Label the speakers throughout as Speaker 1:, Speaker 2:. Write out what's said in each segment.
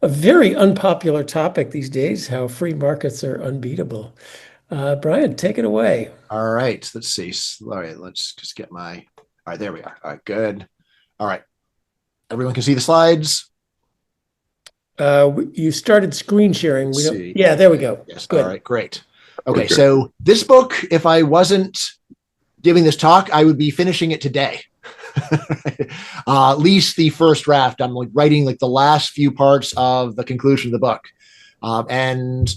Speaker 1: A very unpopular topic these days, how free markets are unbeatable. Bryan, take it away.
Speaker 2: All right, let's see. All right, let's just get my. All right, there we are. All right, good. All right, everyone can see the slides.
Speaker 1: You started screen sharing. We
Speaker 2: Let's
Speaker 1: don't,
Speaker 2: see.
Speaker 1: yeah, there we go.
Speaker 2: Yes. All
Speaker 1: Good.
Speaker 2: right, great. Okay, so this book, if I wasn't giving this talk, I would be finishing it today. At least the first draft. I'm like writing like the last few parts of the conclusion of the book, and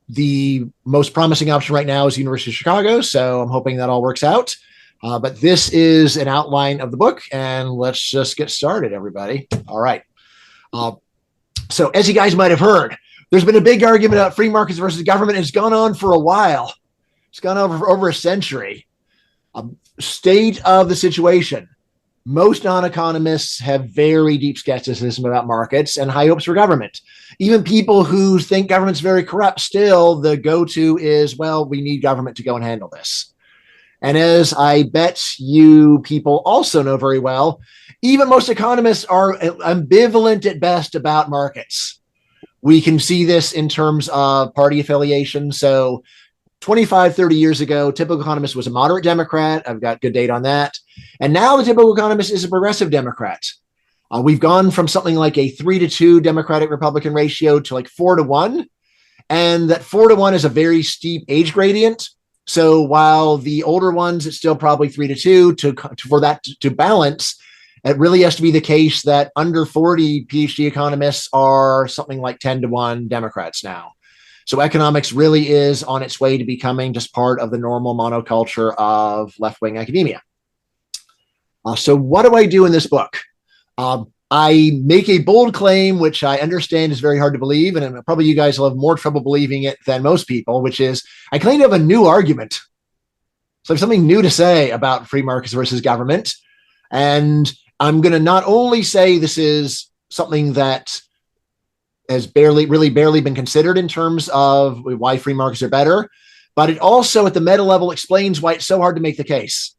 Speaker 2: the most promising option right now is University of Chicago. So I'm hoping that all works out. But this is an outline of the book, and let's just get started, everybody. All right. Uh, so as you guys might have heard, there's been a big argument about free markets versus government. It's gone on for a while. It's gone on for over a century. State of the situation. Most non-economists have very deep skepticism about markets and high hopes for government. Even people who think government's very corrupt, still the go-to is, well, we need government to go and handle this. And as I bet you people also know very well, even most economists are ambivalent at best about markets. We can see this in terms of party affiliation. So 25, 30 years ago, typical economist was a moderate Democrat. I've got good data on that. And now the typical economist is a progressive Democrat. We've gone from something like a 3-2 Democratic Republican ratio to like 4-1. And that 4-1 is a very steep age gradient. So while the older ones, it's still probably 3-2 for that to balance. It really has to be the case that under 40 PhD economists are something like 10-1 Democrats now. So economics really is on its way to becoming just part of the normal monoculture of left-wing academia. So what do I do in this book? I make a bold claim, which I understand is very hard to believe, and probably you guys will have more trouble believing it than most people, which is I claim to have a new argument. So I have something new to say about free markets versus government. And I'm going to not only say this is something that has barely been considered in terms of why free markets are better, but it also at the meta level explains why it's so hard to make the case.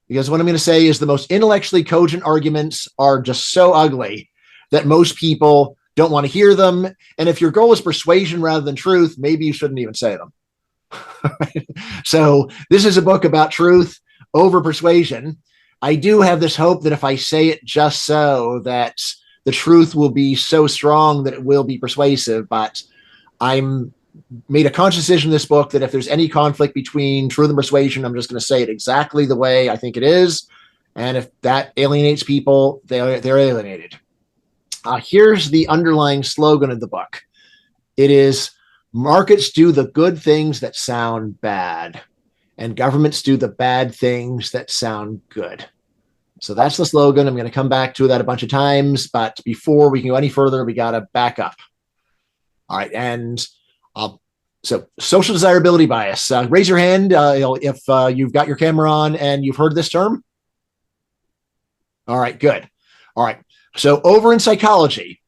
Speaker 2: Because what I'm going to say is the most intellectually cogent arguments are just so ugly that most people don't want to hear them. And if your goal is persuasion rather than truth, maybe you shouldn't even say them. So this is a book about truth over persuasion. I do have this hope that if I say it just so, that the truth will be so strong that it will be persuasive. But I'm made a conscious decision in this book that if there's any conflict between truth and persuasion, I'm just going to say it exactly the way I think it is. And if that alienates people, they're alienated. Here's the underlying slogan of the book. It is, markets do the good things that sound bad, and governments do the bad things that sound good. So that's the slogan. I'm going to come back to that a bunch of times, but before we can go any further, we got to back up. All right. And so social desirability bias. Raise your hand if you've got your camera on and you've heard this term. All right, good. All right. So over in psychology,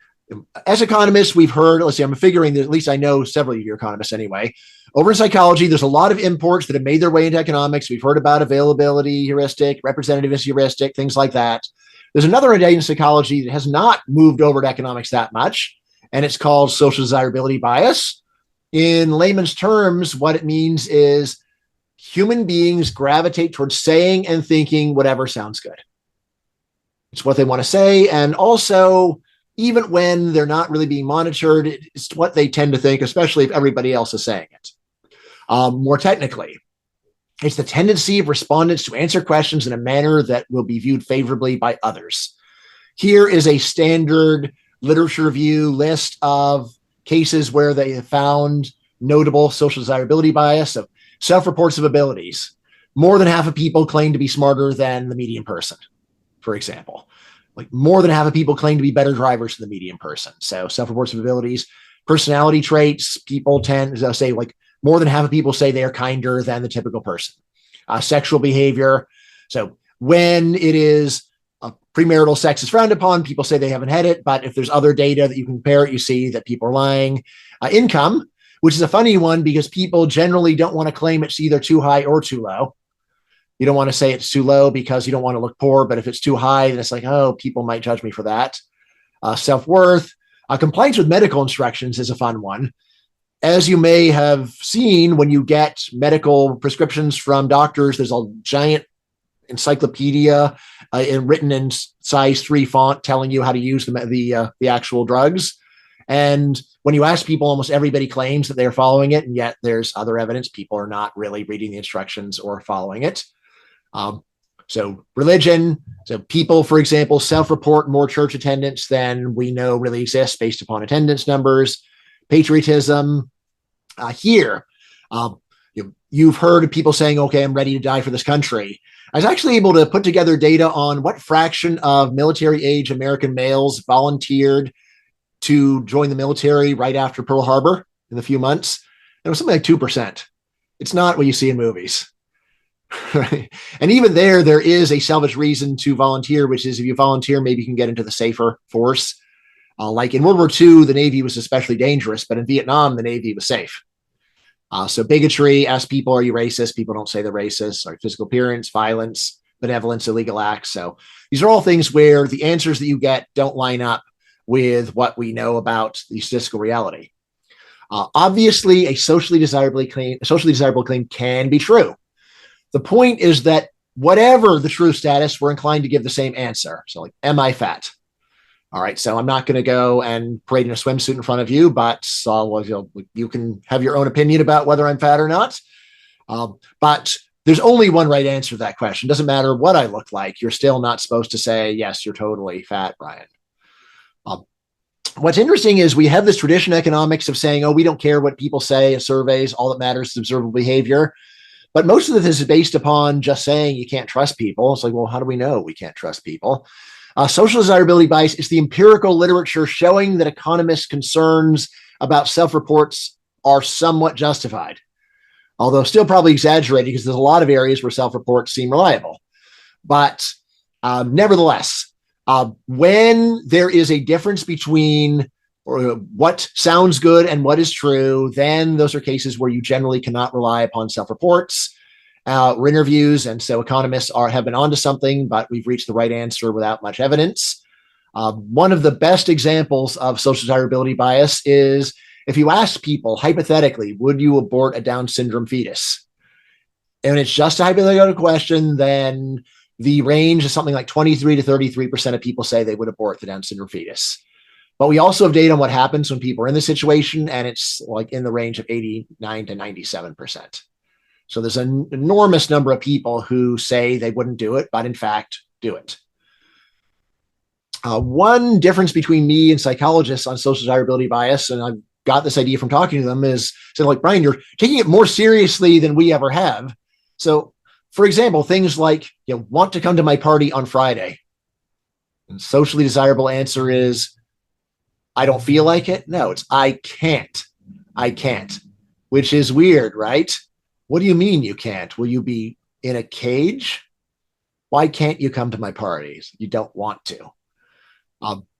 Speaker 2: as economists, we've heard, let's see, I'm figuring that at least I know several of you economists anyway. Over in psychology, there's a lot of imports that have made their way into economics. We've heard about availability heuristic, representativeness heuristic, things like that. There's another idea in psychology that has not moved over to economics that much, and it's called social desirability bias. In layman's terms, what it means is human beings gravitate towards saying and thinking whatever sounds good. It's what they want to say, and also even when they're not really being monitored, it's what they tend to think, especially if everybody else is saying it. More technically, it's the tendency of respondents to answer questions in a manner that will be viewed favorably by others. Here is a standard literature review list of cases where they have found notable social desirability bias of self-reports of abilities. More than half of people claim to be smarter than the median person, for example. Like more than half of people claim to be better drivers than the median person. So self-reports of abilities, personality traits, people tend to say like more than half of people say they are kinder than the typical person. Sexual behavior. So when it is premarital sex is frowned upon, people say they haven't had it. But if there's other data that you compare it, you see that people are lying. Income, which is a funny one because people generally don't want to claim it's either too high or too low. You don't want to say it's too low because you don't want to look poor. But if it's too high, then it's like, oh, people might judge me for that. Self-worth, Compliance with medical instructions is a fun one. As you may have seen, when you get medical prescriptions from doctors, there's a giant encyclopedia written in size 3 font telling you how to use the actual drugs. And when you ask people, almost everybody claims that they're following it, and yet there's other evidence people are not really reading the instructions or following it. So religion, so people, for example, self-report more church attendance than we know really exists based upon attendance numbers. Patriotism, here, you've heard of people saying, okay, I'm ready to die for this country. I was actually able to put together data on what fraction of military age American males volunteered to join the military right after Pearl Harbor in a few months. It was something like 2%. It's not what you see in movies. Right? And even there is a selfish reason to volunteer, which is if you volunteer, maybe you can get into the safer force. Like in World War II, the Navy was especially dangerous, but in Vietnam, the Navy was safe. So bigotry, ask people, are you racist? People don't say they're racist. Or physical appearance, violence, benevolence, illegal acts. So these are all things where the answers that you get don't line up with what we know about the statistical reality. Obviously, a socially desirable claim can be true. The point is that whatever the true status, we're inclined to give the same answer. So like, am I fat? All right, so I'm not going to go and parade in a swimsuit in front of you, but you can have your own opinion about whether I'm fat or not. But there's only one right answer to that question. Doesn't matter what I look like. You're still not supposed to say, yes, you're totally fat, Bryan. What's interesting is we have this tradition in economics of saying, oh, we don't care what people say in surveys. All that matters is observable behavior. But most of this is based upon just saying you can't trust people. It's like, well, how do we know we can't trust people? Social desirability bias is the empirical literature showing that economists' concerns about self-reports are somewhat justified, although still probably exaggerated because there's a lot of areas where self-reports seem reliable. But nevertheless, when there is a difference between what sounds good and what is true, then those are cases where you generally cannot rely upon self-reports or interviews. And so economists have been onto something, but we've reached the right answer without much evidence. One of the best examples of social desirability bias is if you ask people, hypothetically, would you abort a Down syndrome fetus? And it's just a hypothetical question, then the range is something like 23 to 33% of people say they would abort the Down syndrome fetus. But we also have data on what happens when people are in this situation, and it's like in the range of 89 to 97%. So there's an enormous number of people who say they wouldn't do it, but in fact do it. One difference between me and psychologists on social desirability bias, and I've got this idea from talking to them, is saying, like, Bryan, you're taking it more seriously than we ever have. So, for example, things like, want to come to my party on Friday. And socially desirable answer is, I don't feel like it. No, it's I can't, which is weird, right? What do you mean you can't? Will you be in a cage? Why can't you come to my parties? You don't want to.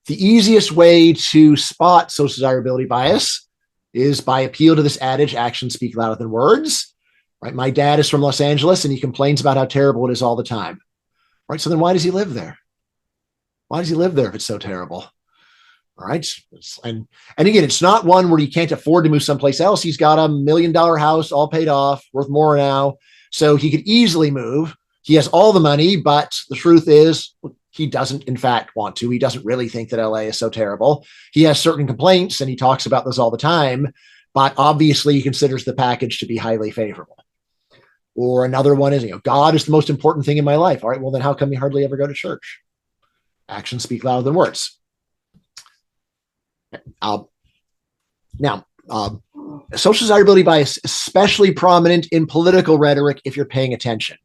Speaker 2: The easiest way to spot social desirability bias is by appeal to this adage, actions speak louder than words. Right? My dad is from Los Angeles and he complains about how terrible it is all the time. Right? So then why does he live there? Why does he live there if it's so terrible? All right. And again, it's not one where you can't afford to move someplace else. He's got $1 million house all paid off, worth more now. So he could easily move. He has all the money, but the truth is he doesn't, in fact, want to. He doesn't really think that LA is so terrible. He has certain complaints and he talks about those all the time, but obviously he considers the package to be highly favorable. Or another one is, God is the most important thing in my life. All right, well, then how come you hardly ever go to church? Actions speak louder than words. Now, social desirability bias is especially prominent in political rhetoric if you're paying attention.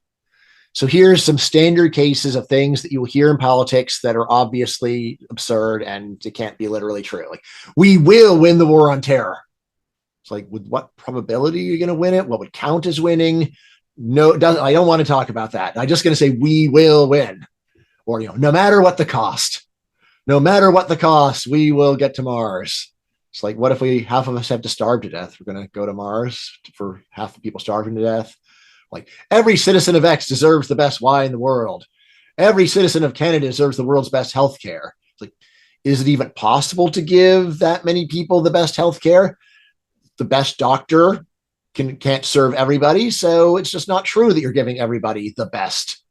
Speaker 2: So here's some standard cases of things that you will hear in politics that are obviously absurd and it can't be literally true. Like, we will win the war on terror. It's like, with what probability are you going to win it? What would count as winning? No, I don't want to talk about that. I'm just going to say we will win. Or, no matter what the cost. No matter what the cost, we will get to Mars. It's like, what if half of us have to starve to death? We're going to go to Mars for half the people starving to death. Like, every citizen of X deserves the best Y in the world. Every citizen of Canada deserves the world's best healthcare. It's like, Is it even possible to give that many people the best healthcare? The best doctor can't serve everybody, so it's just not true that you're giving everybody the best,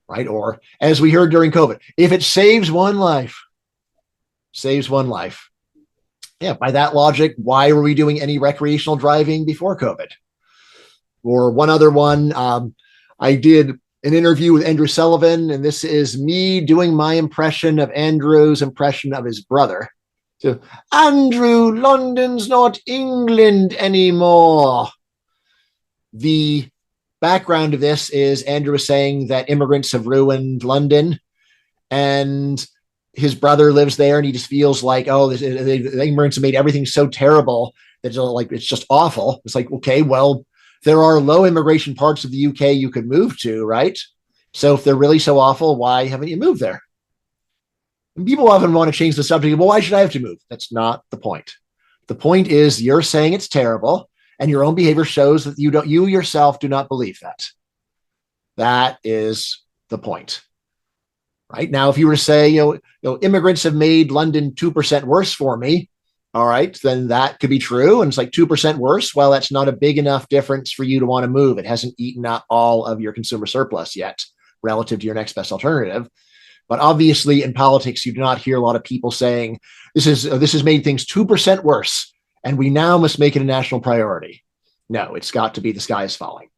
Speaker 2: right? Or as we heard during COVID, if it saves one life, saves one life. Yeah, by that logic, why were we doing any recreational driving before COVID? Or one other one, I did an interview with Andrew Sullivan, and this is me doing my impression of Andrew's impression of his brother. So, Andrew, London's not England anymore. The background of this is Andrew was saying that immigrants have ruined London, and his brother lives there, and he just feels like, oh, the immigrants have made everything so terrible that it's just awful. It's like, okay, well, there are low immigration parts of the UK you could move to, right? So if they're really so awful, why haven't you moved there? And people often want to change the subject. Well, why should I have to move? That's not the point. The point is you're saying it's terrible, and your own behavior shows that you yourself do not believe that. That is the point. Right now, if you were to say, immigrants have made London 2% worse for me, all right, then that could be true. And it's like 2% worse. Well, that's not a big enough difference for you to want to move. It hasn't eaten up all of your consumer surplus yet relative to your next best alternative. But obviously, in politics, you do not hear a lot of people saying this has made things 2% worse, and we now must make it a national priority. No, it's got to be the sky is falling.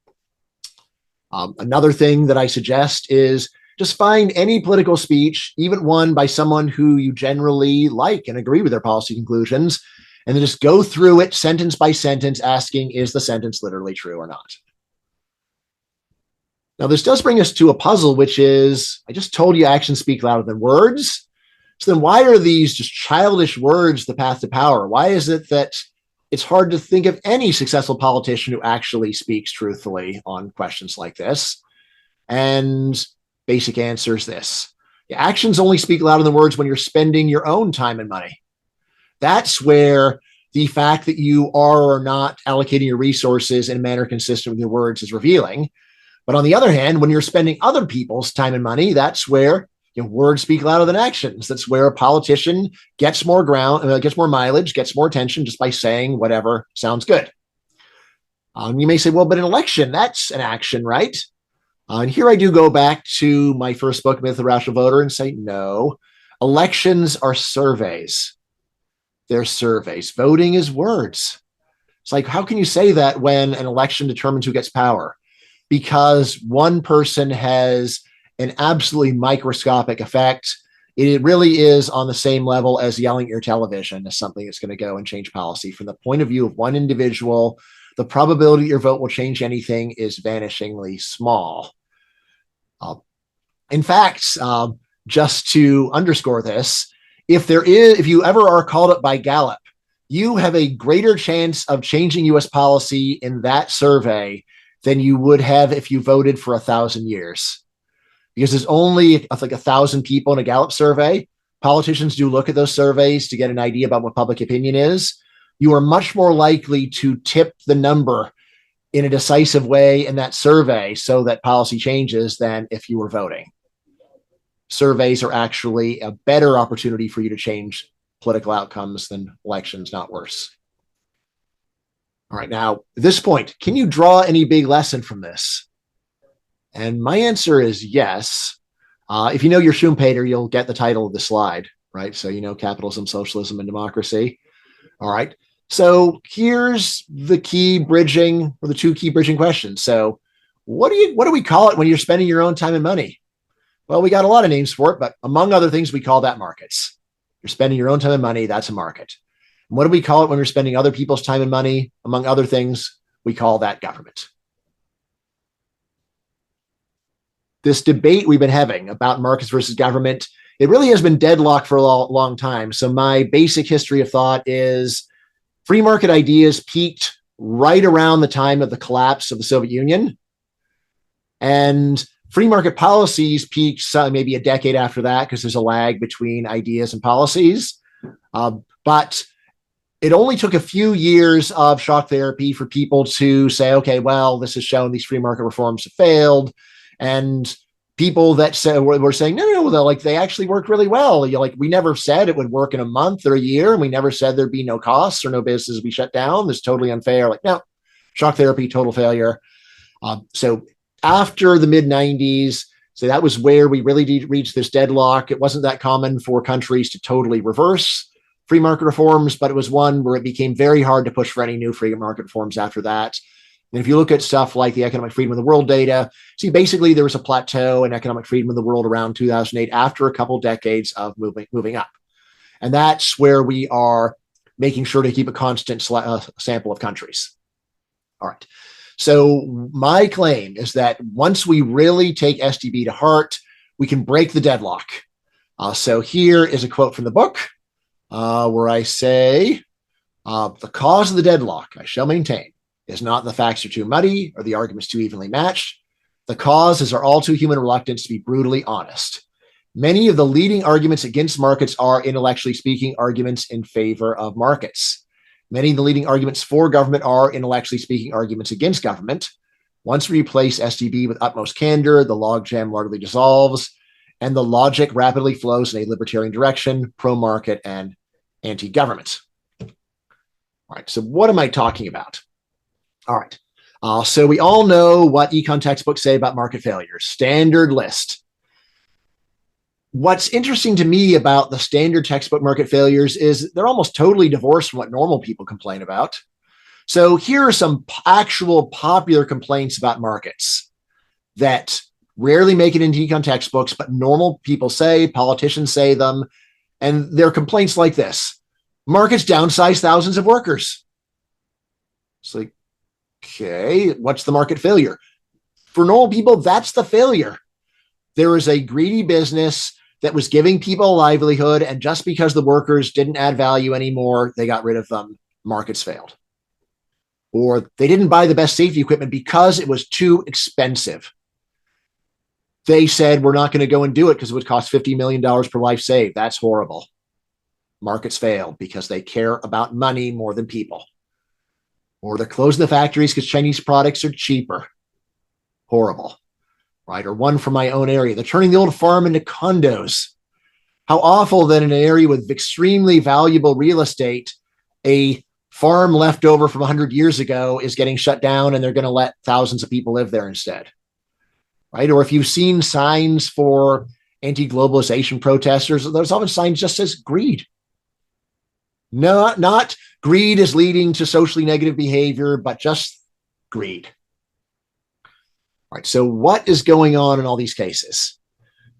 Speaker 2: Another thing that I suggest is just find any political speech, even one by someone who you generally like and agree with their policy conclusions, and then just go through it sentence by sentence, asking, is the sentence literally true or not? Now, this does bring us to a puzzle, which is, I just told you actions speak louder than words. So then why are these just childish words the path to power? Why is it that it's hard to think of any successful politician who actually speaks truthfully on questions like this? And basic answer is this. Actions only speak louder than words when you're spending your own time and money. That's where the fact that you are or not allocating your resources in a manner consistent with your words is revealing. But on the other hand, when you're spending other people's time and money, that's where words speak louder than actions. That's where a politician gets more gets more mileage, gets more attention just by saying whatever sounds good. You may say, well, but an election, that's an action, right? And here I do go back to my first book, Myth of the Rational Voter, and say, no, elections are surveys. They're surveys. Voting is words. It's like, how can you say that when an election determines who gets power? Because one person has an absolutely microscopic effect. It really is on the same level as yelling at your television as something that's going to go and change policy. From the point of view of one individual, the probability your vote will change anything is vanishingly small. In fact, just to underscore this, if you ever are called up by Gallup, you have a greater chance of changing U.S. policy in that survey than you would have if you voted for 1,000 years. Because there's only like 1,000 people in a Gallup survey. Politicians do look at those surveys to get an idea about what public opinion is. You are much more likely to tip the number in a decisive way in that survey so that policy changes than if you were voting. Surveys are actually a better opportunity for you to change political outcomes than elections, not worse. All right, now, at this point, can you draw any big lesson from this? And my answer is yes. If you know your Schumpeter, you'll get the title of the slide, right? So you know capitalism, socialism, and democracy. All right. So here's the key bridging, or the two key bridging questions. So what do we call it when you're spending your own time and money? Well, we got a lot of names for it, but among other things, we call that markets. You're spending your own time and money, that's a market. And what do we call it when we're spending other people's time and money? Among other things, we call that government. This debate we've been having about markets versus government, it really has been deadlocked for a long time. So my basic history of thought is free market ideas peaked right around the time of the collapse of the Soviet Union. And free market policies peaked maybe a decade after that because there's a lag between ideas and policies. But it only took a few years of shock therapy for people to say, okay, well, this has shown these free market reforms have failed. And people that said were saying no, like they actually work really well. Like we never said it would work in a month or a year, and we never said there'd be no costs or no businesses be shut down. This is totally unfair. Like no, shock therapy, total failure. So after the mid 90s, so that was where we really did reach this deadlock. It wasn't that common for countries to totally reverse free market reforms, but it was one where it became very hard to push for any new free market reforms after that. And if you look at stuff like the economic freedom of the world data, see, basically there was a plateau in economic freedom of the world around 2008 after a couple decades of moving up. And that's where we are making sure to keep a constant sample of countries. All right. So my claim is that once we really take STB to heart, we can break the deadlock. So here is a quote from the book where I say, the cause of the deadlock, I shall maintain, is not the facts are too muddy or the arguments too evenly matched. The cause is our all too human reluctance to be brutally honest. Many of the leading arguments against markets are, intellectually speaking, arguments in favor of markets. Many of the leading arguments for government are, intellectually speaking, arguments against government. Once we replace STB with utmost candor, the logjam largely dissolves, and the logic rapidly flows in a libertarian direction, pro-market and anti-government. All right, so what am I talking about? All right, so we all know what econ textbooks say about market failures. Standard list. What's interesting to me about the standard textbook market failures is they're almost totally divorced from what normal people complain about. So here are some actual popular complaints about markets that rarely make it into econ textbooks, but normal people say, politicians say them, and they're complaints like this. Markets downsize thousands of workers. It's like, okay, what's the market failure? For normal people, that's the failure. There is a greedy business that was giving people a livelihood, and just because the workers didn't add value anymore, they got rid of them. Markets failed. Or they didn't buy the best safety equipment because it was too expensive. They said, we're not going to go and do it because it would cost $50 million per life saved. That's horrible. Markets failed because they care about money more than people. Or they're closing the factories because Chinese products are cheaper. Horrible. Right? Or one from my own area. They're turning the old farm into condos. How awful that in an area with extremely valuable real estate, a farm left over from 100 years ago is getting shut down and they're going to let thousands of people live there instead. Right? Or if you've seen signs for anti-globalization protesters, there's often signs just says greed. No, not greed is leading to socially negative behavior, but just greed. All right, so what is going on in all these cases?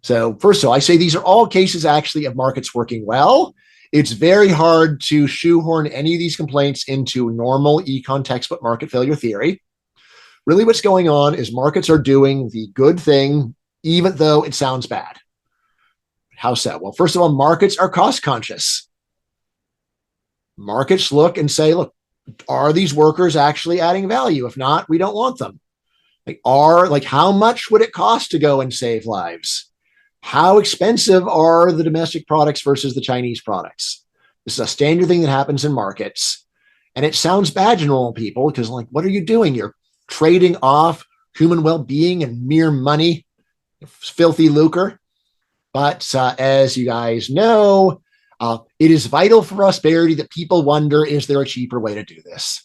Speaker 2: So first of all, I say these are all cases actually of markets working well. It's very hard to shoehorn any of these complaints into normal econ textbook market failure theory. Really what's going on is markets are doing the good thing, even though it sounds bad. How so? Well, first of all, markets are cost conscious. Markets look and say, look, are these workers actually adding value? If not, we don't want them. How much would it cost to go and save lives? How expensive are the domestic products versus the Chinese products? This is a standard thing that happens in markets. And it sounds bad to normal people because, like, what are you doing? You're trading off human well-being and mere money, filthy lucre. But as you guys know, it is vital for prosperity that people wonder, is there a cheaper way to do this?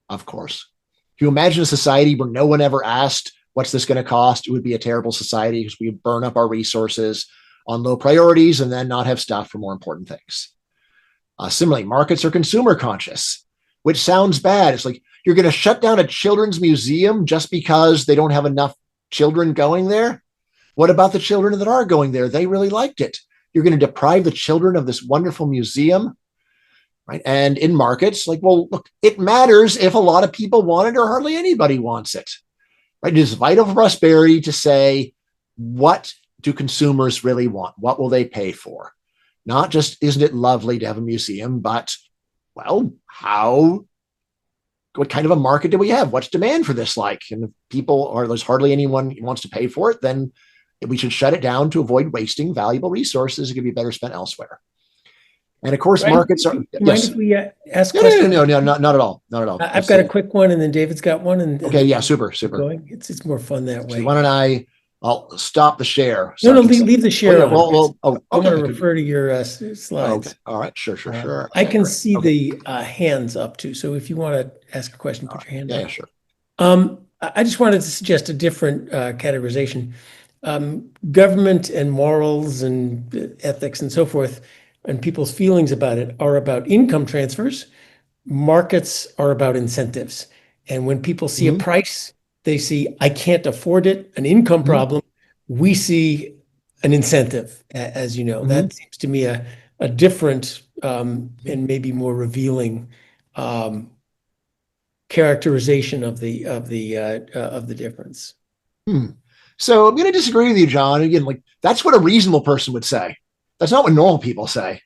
Speaker 2: Of course. If you imagine a society where no one ever asked, what's this going to cost? It would be a terrible society because we would burn up our resources on low priorities and then not have stuff for more important things. Similarly, markets are consumer conscious, which sounds bad. It's like you're going to shut down a children's museum just because they don't have enough children going there. What about the children that are going there? They really liked it. You're going to deprive the children of this wonderful museum, right? And in markets, like, well, look, it matters if a lot of people want it or hardly anybody wants it, right? It is vital for prosperity to say, what do consumers really want? What will they pay for? Not just, isn't it lovely to have a museum, but, well, what kind of a market do we have? What's demand for this like? And if there's hardly anyone who wants to pay for it, then we should shut it down to avoid wasting valuable resources. It could be better spent elsewhere. And of course,
Speaker 1: Brian,
Speaker 2: markets are.
Speaker 1: Mind
Speaker 2: Yes.
Speaker 1: if we ask questions?
Speaker 2: No, not at all. Not at all.
Speaker 1: I've got a quick one, and then David's got one. And
Speaker 2: okay, yeah, super.
Speaker 1: going. It's more fun that way.
Speaker 2: So why don't I I'll stop the share
Speaker 1: No,
Speaker 2: so I
Speaker 1: no,
Speaker 2: can see.
Speaker 1: leave the
Speaker 2: Oh
Speaker 1: share
Speaker 2: yeah.
Speaker 1: on. I want
Speaker 2: Okay.
Speaker 1: to
Speaker 2: I could.
Speaker 1: refer to your
Speaker 2: Okay.
Speaker 1: slides.
Speaker 2: All right. Sure. Sure. Sure.
Speaker 1: I
Speaker 2: Okay.
Speaker 1: can
Speaker 2: Great.
Speaker 1: see
Speaker 2: Okay.
Speaker 1: the hands up too. So if you want to ask a question,
Speaker 2: All
Speaker 1: put
Speaker 2: right.
Speaker 1: your hand
Speaker 2: Yeah.
Speaker 1: up.
Speaker 2: Yeah. Sure.
Speaker 1: I just wanted to suggest a different categorization. Government and morals and ethics and so forth, and people's feelings about it are about income transfers. Markets are about incentives. And when people see a
Speaker 2: Mm-hmm.
Speaker 1: price, they see, I can't afford it, an income
Speaker 2: Mm-hmm.
Speaker 1: problem. We see an incentive, as you know.
Speaker 2: Mm-hmm.
Speaker 1: That seems to me a different and maybe more revealing um, characterization of the difference.
Speaker 2: Hmm. So I'm going to disagree with you, John. Again, like that's what a reasonable person would say. That's not what normal people say.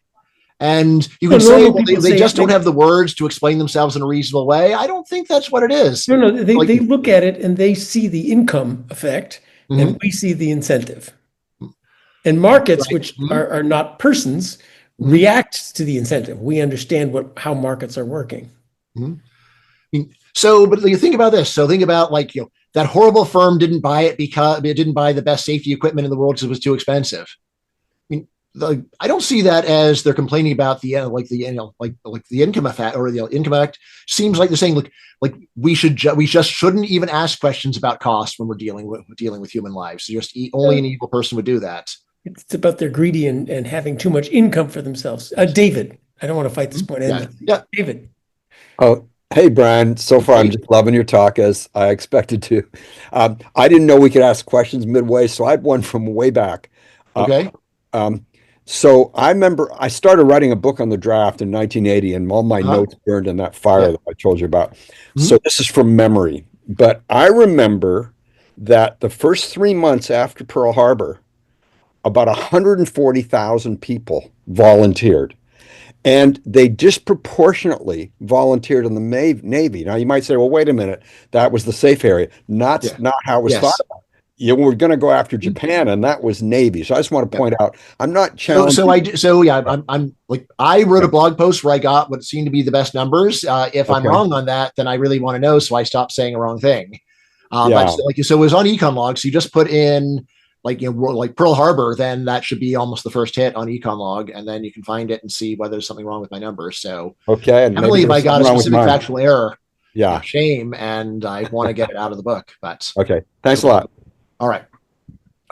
Speaker 2: And you
Speaker 1: No,
Speaker 2: can say,
Speaker 1: normal
Speaker 2: well,
Speaker 1: people
Speaker 2: they
Speaker 1: say
Speaker 2: just don't have the words to explain themselves in a reasonable way. I don't think that's what it is.
Speaker 1: no, no,
Speaker 2: Like,
Speaker 1: they look at it and they see the income effect, and
Speaker 2: mhm,
Speaker 1: we see the incentive. And markets,
Speaker 2: right.
Speaker 1: which are not persons,
Speaker 2: Mhm,
Speaker 1: react to the incentive. We understand how markets are working.
Speaker 2: mhm. So, but you think about this. So think about like, that horrible firm didn't buy it because it didn't buy the best safety equipment in the world because it was too expensive. I don't see that as they're complaining about the like the income effect or the income act. Seems like they're saying like we just shouldn't even ask questions about cost when we're dealing with human lives. Just only an evil person would do that.
Speaker 1: It's about they're greedy and having too much income for themselves. David, I don't want to fight this point
Speaker 2: Yeah,
Speaker 1: endlessly.
Speaker 2: yeah.
Speaker 1: David,
Speaker 3: Oh, hey, Brian. So far, I'm
Speaker 2: Hey,
Speaker 3: just loving your talk as I expected to. I didn't know we could ask questions midway, so I had one from way back. Uh,
Speaker 2: okay.
Speaker 3: um, so I remember I started writing a book on the draft in 1980, and all my
Speaker 2: Uh-huh.
Speaker 3: notes burned in that fire
Speaker 2: Yeah.
Speaker 3: that I told you about.
Speaker 2: Mhm.
Speaker 3: So this is from memory, but I remember that the first 3 months after Pearl Harbor, about 140,000 people volunteered. And they disproportionately volunteered in the Navy. Now you might say, well, wait a minute, that was the safe area.
Speaker 2: Yeah.
Speaker 3: Not how it was thought
Speaker 2: Yes.
Speaker 3: about. You were going to go after
Speaker 2: Mhm.
Speaker 3: Japan, and that was Navy. So I just want to
Speaker 2: Yeah.
Speaker 3: point out, I'm not
Speaker 2: So
Speaker 3: challenging.
Speaker 2: yeah, I'm like I wrote a
Speaker 3: Okay.
Speaker 2: blog post where I got what seemed to be the best numbers. If I'm
Speaker 3: Okay.
Speaker 2: wrong on that, then I really want to know, so I stopped saying a wrong thing. But
Speaker 3: Yeah.
Speaker 2: like so it was on econ log. So you just put in like Pearl Harbor, then that should be almost the first hit on econ log, and then you can find it and see whether there's something wrong with my numbers. So
Speaker 3: Okay. And maybe
Speaker 2: definitely,
Speaker 3: there
Speaker 2: if I
Speaker 3: was
Speaker 2: got
Speaker 3: something
Speaker 2: a
Speaker 3: wrong with
Speaker 2: specific
Speaker 3: mine.
Speaker 2: factual error,
Speaker 3: Yeah.
Speaker 2: shame, and I want to get it out of the book. But
Speaker 3: Okay. Thanks a lot.
Speaker 2: all right.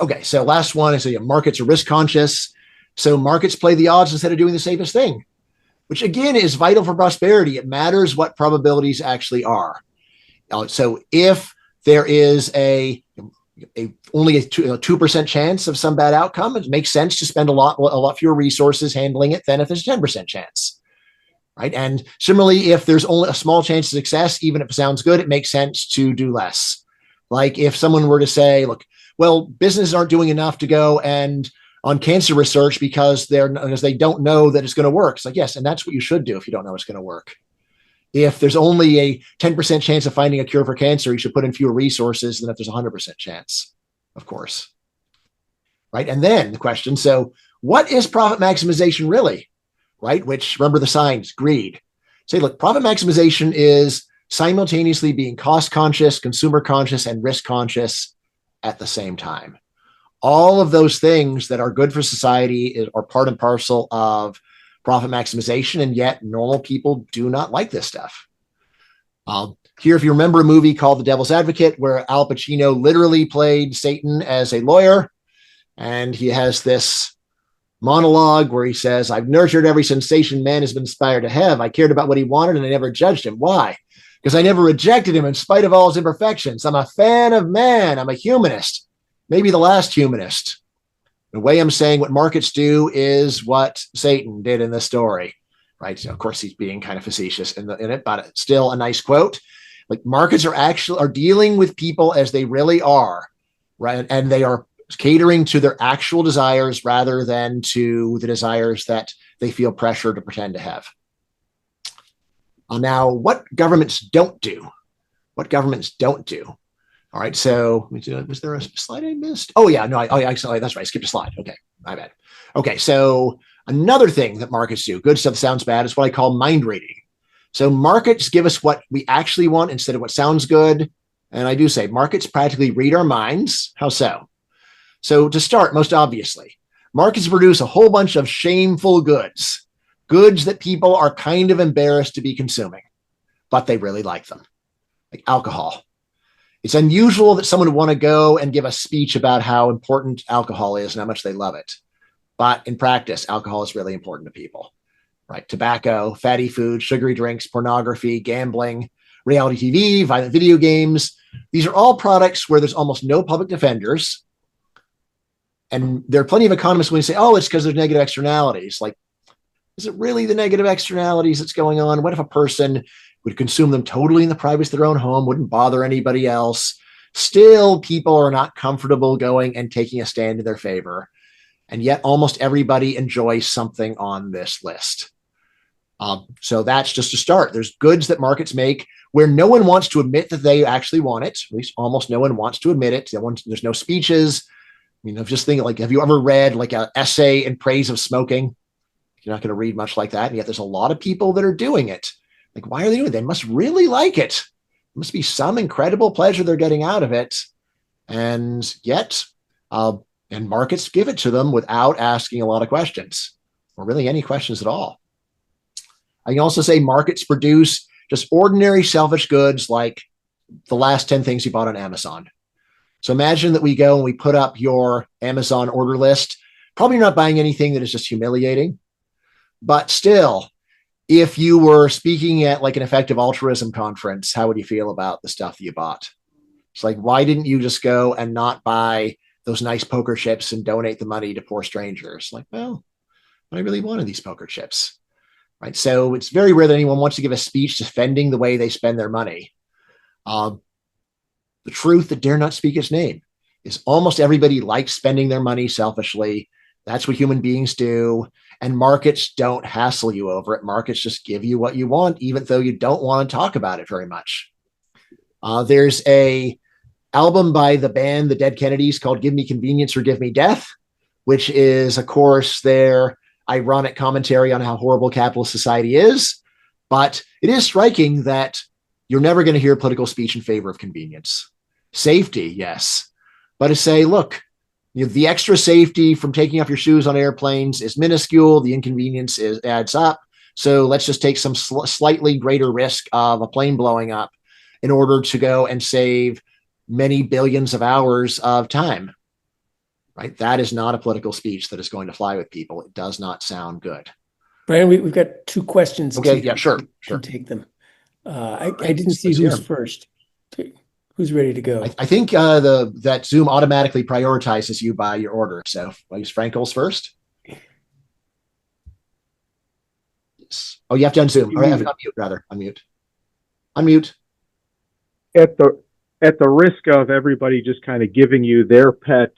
Speaker 2: Okay, so last one is markets are risk conscious. So markets play the odds instead of doing the safest thing, which again is vital for prosperity. It matters what probabilities actually are. So if there is only a 2% chance of some bad outcome, it makes sense to spend a lot fewer resources handling it than if there's a 10% chance. Right. And similarly, if there's only a small chance of success, even if it sounds good, it makes sense to do less. Like if someone were to say, look, well, businesses aren't doing enough to go and on cancer research because they don't know that it's going to work. It's like, yes, and that's what you should do if you don't know it's going to work. If there's only a 10% chance of finding a cure for cancer, you should put in fewer resources than if there's a 100% chance, of course. Right. And then the question, so what is profit maximization really? Right? Which, remember the signs, greed. Say, look, profit maximization is simultaneously being cost conscious, consumer conscious, and risk conscious at the same time. All of those things that are good for society are part and parcel of profit maximization, and yet normal people do not like this stuff. Here, if you remember a movie called The Devil's Advocate, where Al Pacino literally played Satan as a lawyer, and he has this monologue where he says, I've nurtured every sensation man has been inspired to have. I cared about what he wanted and I never judged him. Why? Because I never rejected him in spite of all his imperfections. I'm a fan of man. I'm a humanist, maybe the last humanist. The way I'm saying what markets do is what Satan did in this story, right? So of course, he's being kind of facetious in it, but it's still a nice quote. Like markets are dealing with people as they really are, right? And they are catering to their actual desires rather than to the desires that they feel pressure to pretend to have. Now, what governments don't do? What governments don't do? All right. So, was there a slide I missed? Oh yeah, no. That's right. I skipped a slide. Okay, my bad. Okay, so another thing that markets do, good stuff sounds bad, is what I call mind reading. So markets give us what we actually want instead of what sounds good. And I do say markets practically read our minds. How so? So to start, most obviously, markets produce a whole bunch of shameful goods, goods that people are kind of embarrassed to be consuming, but they really like them, like alcohol. It's unusual that someone would want to go and give a speech about how important alcohol is and how much they love it. But in practice, alcohol is really important to people, right? Tobacco, fatty food, sugary drinks, pornography, gambling, reality TV, violent video games. These are all products where there's almost no public defenders. And there are plenty of economists when say, oh, it's because there's negative externalities. Like, is it really the negative externalities that's going on? What if a person would consume them totally in the privacy of their own home, wouldn't bother anybody else? Still, people are not comfortable going and taking a stand in their favor. And yet almost everybody enjoys something on this list. So that's just a start. There's goods that markets make where no one wants to admit that they actually want it. At least almost no one wants to admit it. There's no speeches. Just think like, have you ever read like an essay in praise of smoking? You're not going to read much like that. And yet there's a lot of people that are doing it. Like, why are they doing it? They must really like it. There must be some incredible pleasure they're getting out of it. And yet, and markets give it to them without asking a lot of questions, or really any questions at all. I can also say markets produce just ordinary selfish goods like the last 10 things you bought on Amazon. So imagine that we go and we put up your Amazon order list. Probably not buying anything that is just humiliating, but still, if you were speaking at like an effective altruism conference, how would you feel about the stuff that you bought? It's like, why didn't you just go and not buy those nice poker chips and donate the money to poor strangers? Like, well, I really wanted these poker chips, right? So it's very rare that anyone wants to give a speech defending the way they spend their money. The truth that dare not speak its name is almost everybody likes spending their money selfishly. That's what human beings do. And markets don't hassle you over it. Markets just give you what you want, even though you don't want to talk about it very much. There's a album by the band The Dead Kennedys called Give Me Convenience or Give Me Death, which is, of course, their ironic commentary on how horrible capitalist society is. But it is striking that you're never going to hear political speech in favor of convenience. Safety, yes. But to say, look, the extra safety from taking off your shoes on airplanes is minuscule. The inconvenience adds up. So let's just take some slightly greater risk of a plane blowing up in order to go and save many billions of hours of time, right? That is not a political speech that is going to fly with people. It does not sound good.
Speaker 1: Bryan, we've got two questions.
Speaker 2: Okay, yeah, sure.
Speaker 1: Take them. I didn't see who's first. Who's ready to go?
Speaker 2: I think that Zoom automatically prioritizes you by your order. So I guess Frankel's first. Yes. Oh, you have to unzoom. Or unmute, rather. Unmute.
Speaker 4: At the risk of everybody just kind of giving you their pet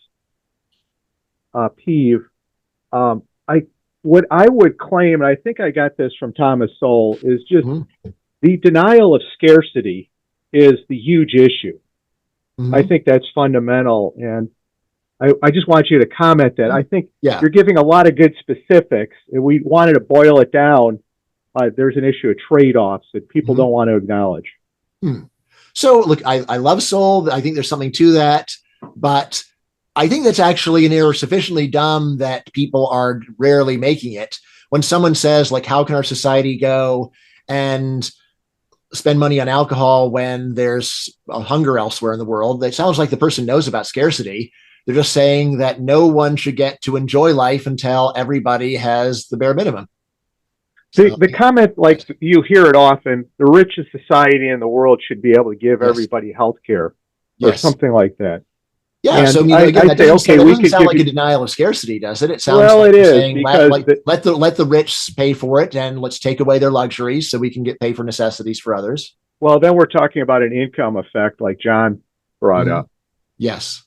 Speaker 4: peeve, what I would claim, and I think I got this from Thomas Sowell, is just the denial of scarcity is the huge issue. I think that's fundamental. And I just want you to comment that. I think you're giving a lot of good specifics. And we wanted to boil it down. There's an issue of trade-offs that people don't want to acknowledge.
Speaker 2: So look, I love Sowell. I think there's something to that, but I think that's actually an error sufficiently dumb that people are rarely making it. When someone says, like, how can our society go and spend money on alcohol when there's hunger elsewhere in the world? It sounds like the person knows about scarcity. They're just saying that no one should get to enjoy life until everybody has the bare minimum.
Speaker 4: The comment, like you hear it often, the richest society in the world should be able to give everybody health care or something like that.
Speaker 2: Yeah,
Speaker 4: and
Speaker 2: so again, that doesn't sound like a denial of scarcity, does it? It sounds like it is, saying, let the rich pay for it, and let's take away their luxuries so we can get paid for necessities for others.
Speaker 4: Well, then we're talking about an income effect, like John brought up.
Speaker 2: Yes.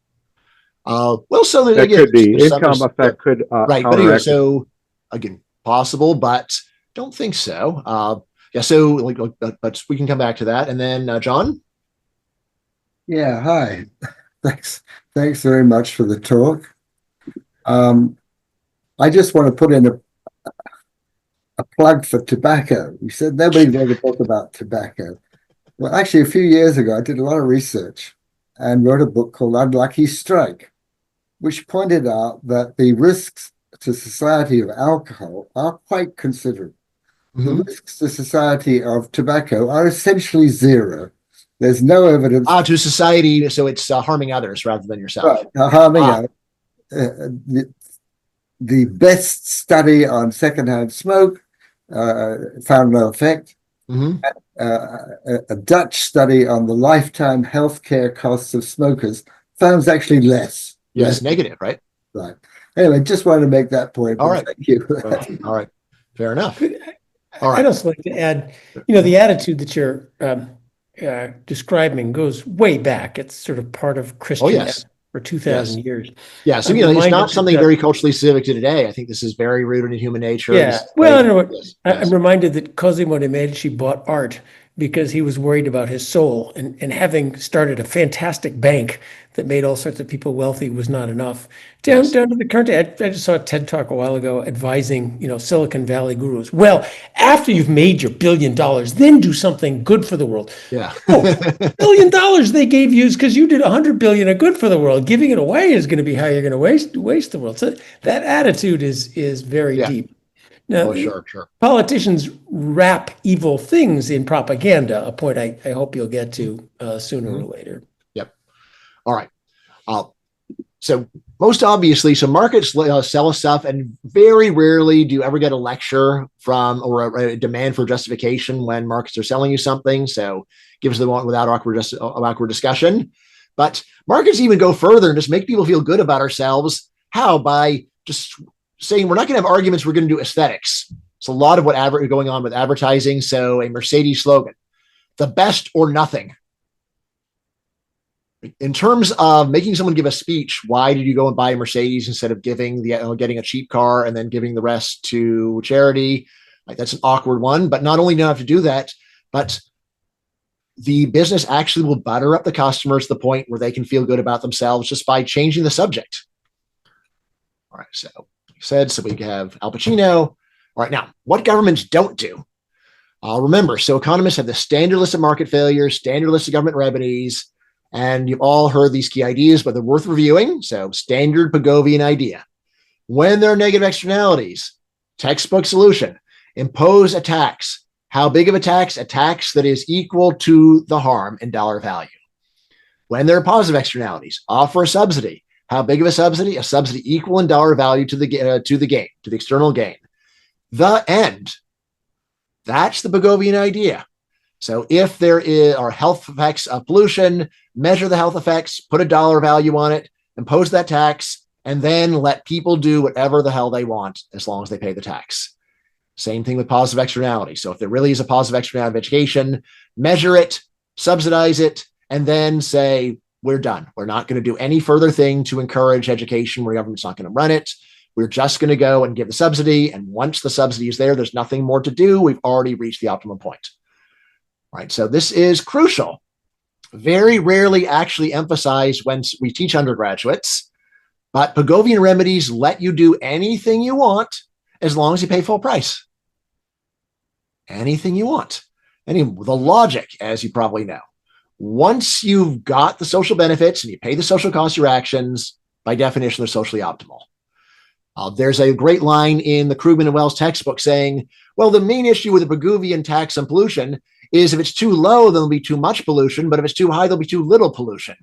Speaker 2: Well, so
Speaker 4: that could be income effect could
Speaker 2: right, but anyway, so again, possible, but don't think so. So but we can come back to that, and then John.
Speaker 5: Yeah, hi. Thanks very much for the talk. I just want to put in a plug for tobacco. You said nobody's going to talk about tobacco. Well, actually, a few years ago, I did a lot of research and wrote a book called Unlucky Strike. which pointed out that the risks to society of alcohol are quite considerable. The risks to society of tobacco are essentially zero. There's no evidence.
Speaker 2: To society, so it's harming others rather than yourself.
Speaker 5: Right, harming others. The best study on secondhand smoke found no effect. A Dutch study on the lifetime healthcare costs of smokers found actually less.
Speaker 2: Yes, negative, right?
Speaker 5: Right. Anyway, just wanted to make that point.
Speaker 2: All right.
Speaker 5: Thank you.
Speaker 2: All right. Fair enough.
Speaker 1: All right. I'd also like to add, the attitude that you're describing goes way back. It's sort of part of Christianity for 2,000 years.
Speaker 2: Yeah, so it's not something very culturally civic to today. I think this is very rooted in human nature.
Speaker 1: Yeah, well, I don't know what, I'm reminded that Cosimo de' Medici bought art because he was worried about his soul, and having started a fantastic bank that made all sorts of people wealthy was not enough. Down to the current day, I just saw a TED Talk a while ago advising, Silicon Valley gurus. Well, after you've made your $1 billion, then do something good for the world.
Speaker 2: Yeah.
Speaker 1: $1 billion they gave you is because you did 100 billion of good for the world. Giving it away is going to be how you're going to waste the world. So that attitude is very deep. Now,
Speaker 2: sure.
Speaker 1: Politicians wrap evil things in propaganda, a point I hope you'll get to sooner or later.
Speaker 2: Yep. All right. So most obviously, so markets sell stuff, and very rarely do you ever get a lecture from or a demand for justification when markets are selling you something. So give us the one without awkward discussion. But markets even go further and just make people feel good about ourselves. How? By just saying we're not going to have arguments, we're going to do aesthetics. It's a lot of what going on with advertising. So a Mercedes slogan, the best or nothing. In terms of making someone give a speech, why did you go and buy a Mercedes instead of getting a cheap car and then giving the rest to charity? That's an awkward one. But not only do you have to do that, but the business actually will butter up the customers to the point where they can feel good about themselves just by changing the subject. All right, so we have Al Pacino. All right, now, what governments don't do. Remember, so economists have the standard list of market failures, standard list of government remedies, and you've all heard these key ideas, but they're worth reviewing. So standard Pigovian idea. When there are negative externalities, textbook solution, impose a tax. How big of a tax? A tax that is equal to the harm in dollar value. When there are positive externalities, offer a subsidy. How big of a subsidy? A subsidy equal in dollar value to the gain, to the external gain. The end. That's the Pigovian idea. So if there are health effects of pollution, measure the health effects, put a dollar value on it, impose that tax, and then let people do whatever the hell they want as long as they pay the tax. Same thing with positive externality. So if there really is a positive externality of education, measure it, subsidize it, and then say, we're done. We're not going to do any further thing to encourage education where government's not going to run it. We're just going to go and give the subsidy. And once the subsidy is there, there's nothing more to do. We've already reached the optimum point. All right. So this is crucial. Very rarely actually emphasized when we teach undergraduates, but Pigovian remedies let you do anything you want as long as you pay full price. Anything you want. The logic, as you probably know, once you've got the social benefits and you pay the social costs of your actions, by definition, they're socially optimal. There's a great line in the Krugman and Wells textbook saying, well, the main issue with the Pigovian tax on pollution is if it's too low, then there'll be too much pollution, but if it's too high, there'll be too little pollution.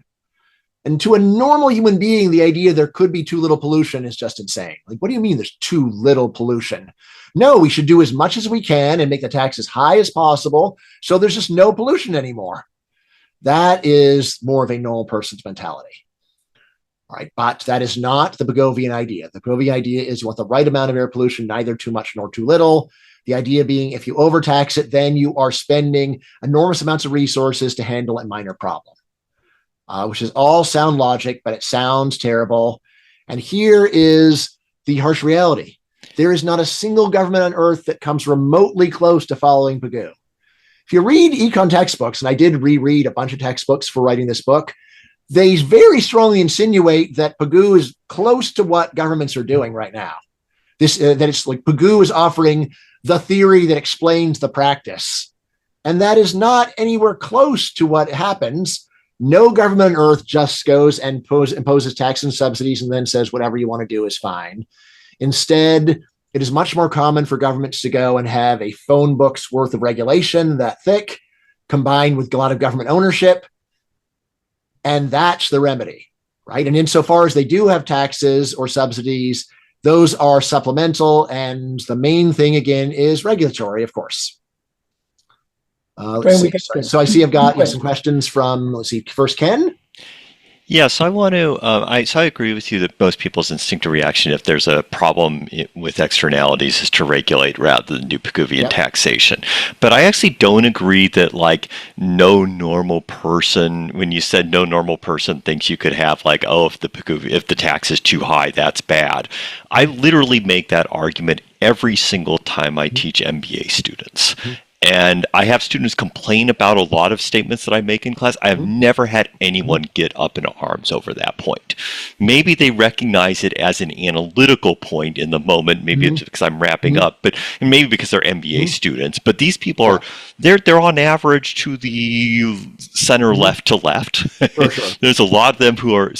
Speaker 2: And to a normal human being, the idea there could be too little pollution is just insane. Like, what do you mean there's too little pollution? No, we should do as much as we can and make the tax as high as possible so there's just no pollution anymore. That is more of a normal person's mentality. All right, but that is not the Pigovian idea. The Pigovian idea is you want the right amount of air pollution, neither too much nor too little. The idea being if you overtax it, then you are spending enormous amounts of resources to handle a minor problem, which is all sound logic, but it sounds terrible. And here is the harsh reality. There is not a single government on earth that comes remotely close to following Pigou. If you read econ textbooks, and I did reread a bunch of textbooks for writing this book, they very strongly insinuate that Pigou is close to what governments are doing right now. That it's like Pigou is offering the theory that explains the practice. And that is not anywhere close to what happens. no government on earth just goes and imposes tax and subsidies and then says whatever you want to do is fine. Instead, it is much more common for governments to go and have a phone book's worth of regulation that thick, combined with a lot of government ownership. And that's the remedy, right? And insofar as they do have taxes or subsidies, those are supplemental. And the main thing, again, is regulatory, of course. So I see I've got some questions from, let's see, first Ken.
Speaker 6: Yeah, so I want to, I agree with you that most people's instinctive reaction, if there's a problem with externalities, is to regulate rather than do Pigouvian taxation. But I actually don't agree that, like, no normal person, when you said no normal person thinks you could have, like, oh, if the tax is too high, that's bad. I literally make that argument every single time I teach MBA students. And I have students complain about a lot of statements that I make in class. I have never had anyone get up in arms over that point. Maybe they recognize it as an analytical point in the moment. Maybe it's because I'm wrapping up, but and maybe because they're MBA students. But these people are they're on average to the center left to left. For sure. There's a lot of them who are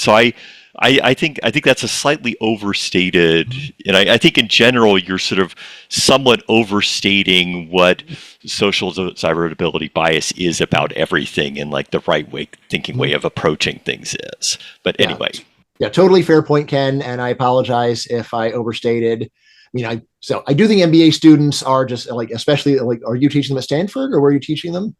Speaker 6: I think that's a slightly overstated, and I think in general you're sort of somewhat overstating what social desirability bias is about everything, and like the right way thinking way of approaching things is. But anyway,
Speaker 2: yeah, totally fair point, Ken, and I apologize if I overstated. I mean, I do think MBA students are just like, especially like, are you teaching them at Stanford or were you teaching them?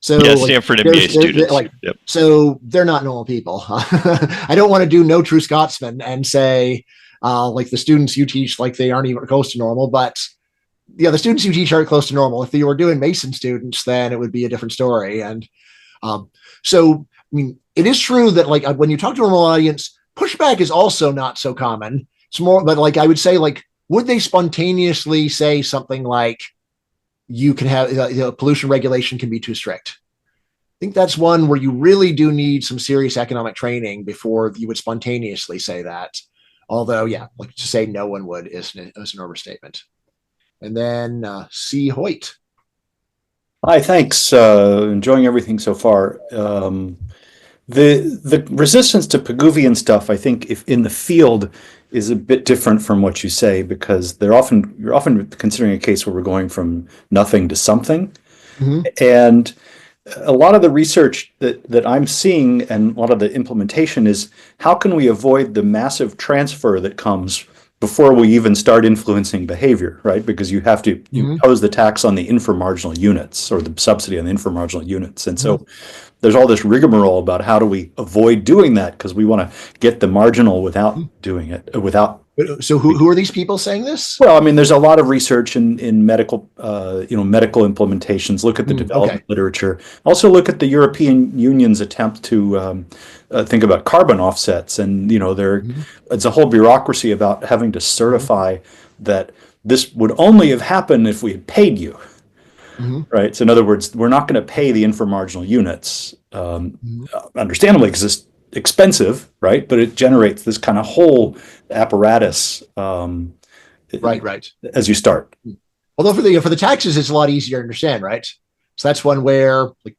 Speaker 2: So
Speaker 6: yeah, Stanford MBA students.
Speaker 2: So they're not normal people. I don't want to do no true Scotsman and say like the students you teach, like they aren't even close to normal, but the students you teach aren't close to normal. If you were doing Mason students, then it would be a different story. And so, I mean, it is true that like when you talk to a normal audience, pushback is also not so common. It's more, but like I would say, like, would they spontaneously say something like, you can have pollution regulation can be too strict? I think that's one where you really do need some serious economic training before you would spontaneously say that. Although, yeah, like to say no one would is an overstatement. And then C. Hoyt.
Speaker 7: Hi, thanks. Enjoying everything so far. The resistance to Pigouvian stuff, I think, if in the field, is a bit different from what you say, because you're often considering a case where we're going from nothing to something. And a lot of the research that I'm seeing and a lot of the implementation is how can we avoid the massive transfer that comes before we even start influencing behavior, right? Because you have to impose the tax on the inframarginal units or the subsidy on the inframarginal units. And so there's all this rigmarole about how do we avoid doing that, because we want to get the marginal without doing it, without.
Speaker 2: So who are these people saying this?
Speaker 7: Well, I mean, there's a lot of research in medical, medical implementations. Look at the development literature. Also look at the European Union's attempt to think about carbon offsets. And, it's a whole bureaucracy about having to certify that this would only have happened if we had paid you. Right. So in other words, we're not going to pay the inframarginal units, understandably, because it's expensive, right? But it generates this kind of whole apparatus.
Speaker 2: Right.
Speaker 7: As you start.
Speaker 2: Although for the taxes, it's a lot easier to understand, right? So that's one where, like,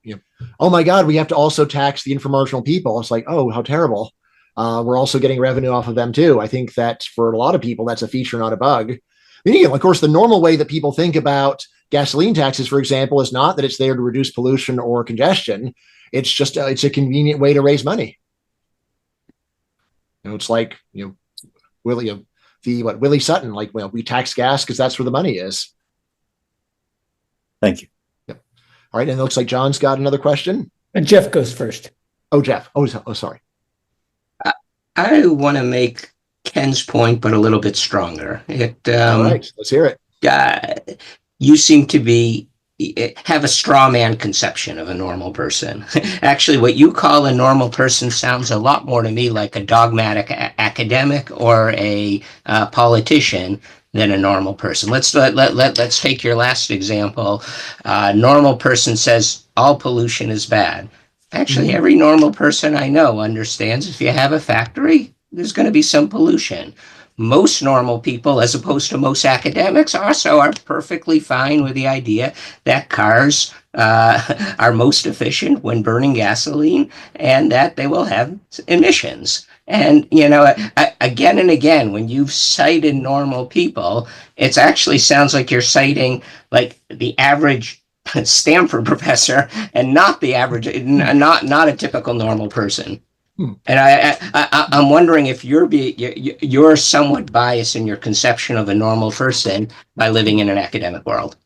Speaker 2: oh my God, we have to also tax the inframarginal people. It's like, oh, how terrible. We're also getting revenue off of them too. I think that for a lot of people, that's a feature, not a bug. I mean, again, of course, the normal way that people think about gasoline taxes, for example, is not that it's there to reduce pollution or congestion. It's just it's a convenient way to raise money. It's like Willie Sutton, like, well, we tax gas because that's where the money is.
Speaker 7: Thank you.
Speaker 2: Yep. All right, and it looks like John's got another question.
Speaker 1: And Jeff goes first.
Speaker 2: Oh, Jeff. Oh, sorry.
Speaker 8: I want to make Ken's point, but a little bit stronger.
Speaker 2: All right, let's hear it.
Speaker 8: You seem to have a straw man conception of a normal person. Actually, what you call a normal person sounds a lot more to me like a dogmatic academic or a politician than a normal person. Let's take your last example. Normal person says all pollution is bad. Actually, every normal person I know understands if you have a factory, there's going to be some pollution. most normal people, as opposed to most academics, also are perfectly fine with the idea that cars are most efficient when burning gasoline, and that they will have emissions. And, again and again, when you've cited normal people, it actually sounds like you're citing like the average Stanford professor and not the average, not a typical normal person. And I'm wondering if you're somewhat biased in your conception of a normal person by living in an academic world.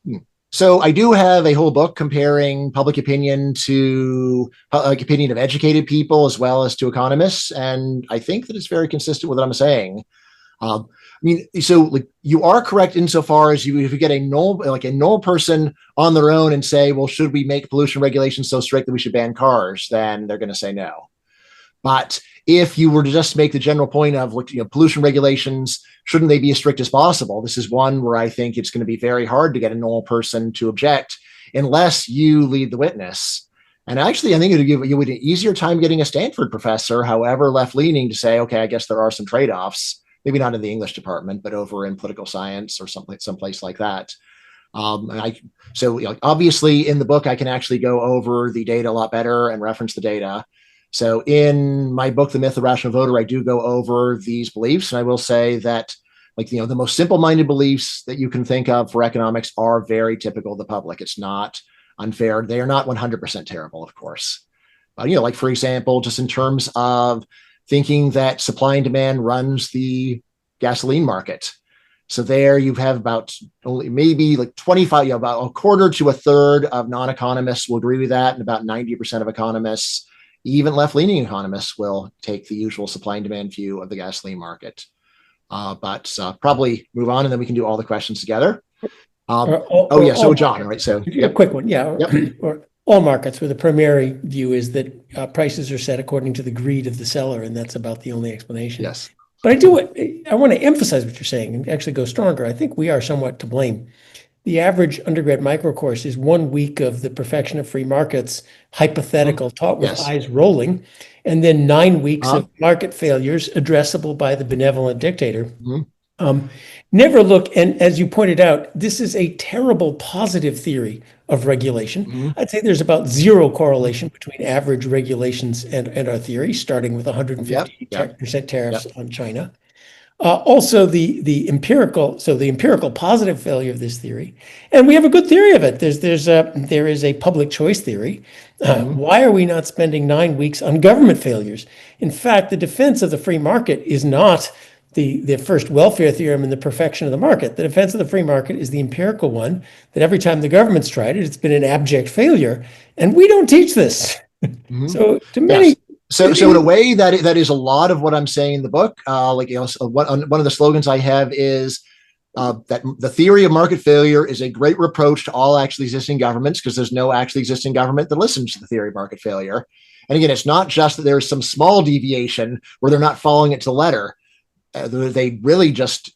Speaker 2: So I do have a whole book comparing public opinion to public opinion of educated people as well as to economists, and I think that it's very consistent with what I'm saying. So like you are correct insofar as if you get a null person on their own and say, well, should we make pollution regulations so strict that we should ban cars? Then they're going to say no. But if you were to just make the general point of pollution regulations, shouldn't they be as strict as possible? This is one where I think it's going to be very hard to get a null person to object unless you lead the witness. And actually, I think it would give you an easier time getting a Stanford professor, however left-leaning, to say, okay, I guess there are some trade-offs, maybe not in the English department, but over in political science or someplace like that. Obviously in the book, I can actually go over the data a lot better and reference the data. So in my book, The Myth of the Rational Voter, I do go over these beliefs. And I will say that the most simple-minded beliefs that you can think of for economics are very typical of the public. It's not unfair. They are not 100% terrible, of course. Like, for example, just in terms of thinking that supply and demand runs the gasoline market. So there you have about only maybe like 25, about a quarter to a third of non-economists will agree with that. And about 90% of economists, even left-leaning economists, will take the usual supply and demand view of the gasoline market. But probably move on and then we can do all the questions together. So John, right? So
Speaker 1: a quick one. Yeah. Yep. Or all markets where the primary view is that prices are set according to the greed of the seller, and that's about the only explanation.
Speaker 2: Yes.
Speaker 1: But I want to emphasize what you're saying and actually go stronger. I think we are somewhat to blame. The average undergrad microcourse is 1 week of the Perfection of Free Markets hypothetical taught with eyes rolling, and then 9 weeks of market failures addressable by the benevolent dictator. Never look, and as you pointed out, this is a terrible positive theory of regulation. I'd say there's about zero correlation between average regulations and our theory, starting with 150% tariffs on China. Also, the empirical positive failure of this theory, and we have a good theory of it. There is a public choice theory. Why are we not spending 9 weeks on government failures? In fact, the defense of the free market is not the first welfare theorem and the perfection of the market. The defense of the free market is the empirical one, that every time the government's tried it, it's been an abject failure, and we don't teach this. So to many.
Speaker 2: Yes. So in a way, that is a lot of what I'm saying in the book. One of the slogans I have is that the theory of market failure is a great reproach to all actually existing governments, because there's no actually existing government that listens to the theory of market failure. And again, it's not just that there's some small deviation where they're not following it to the letter. They really just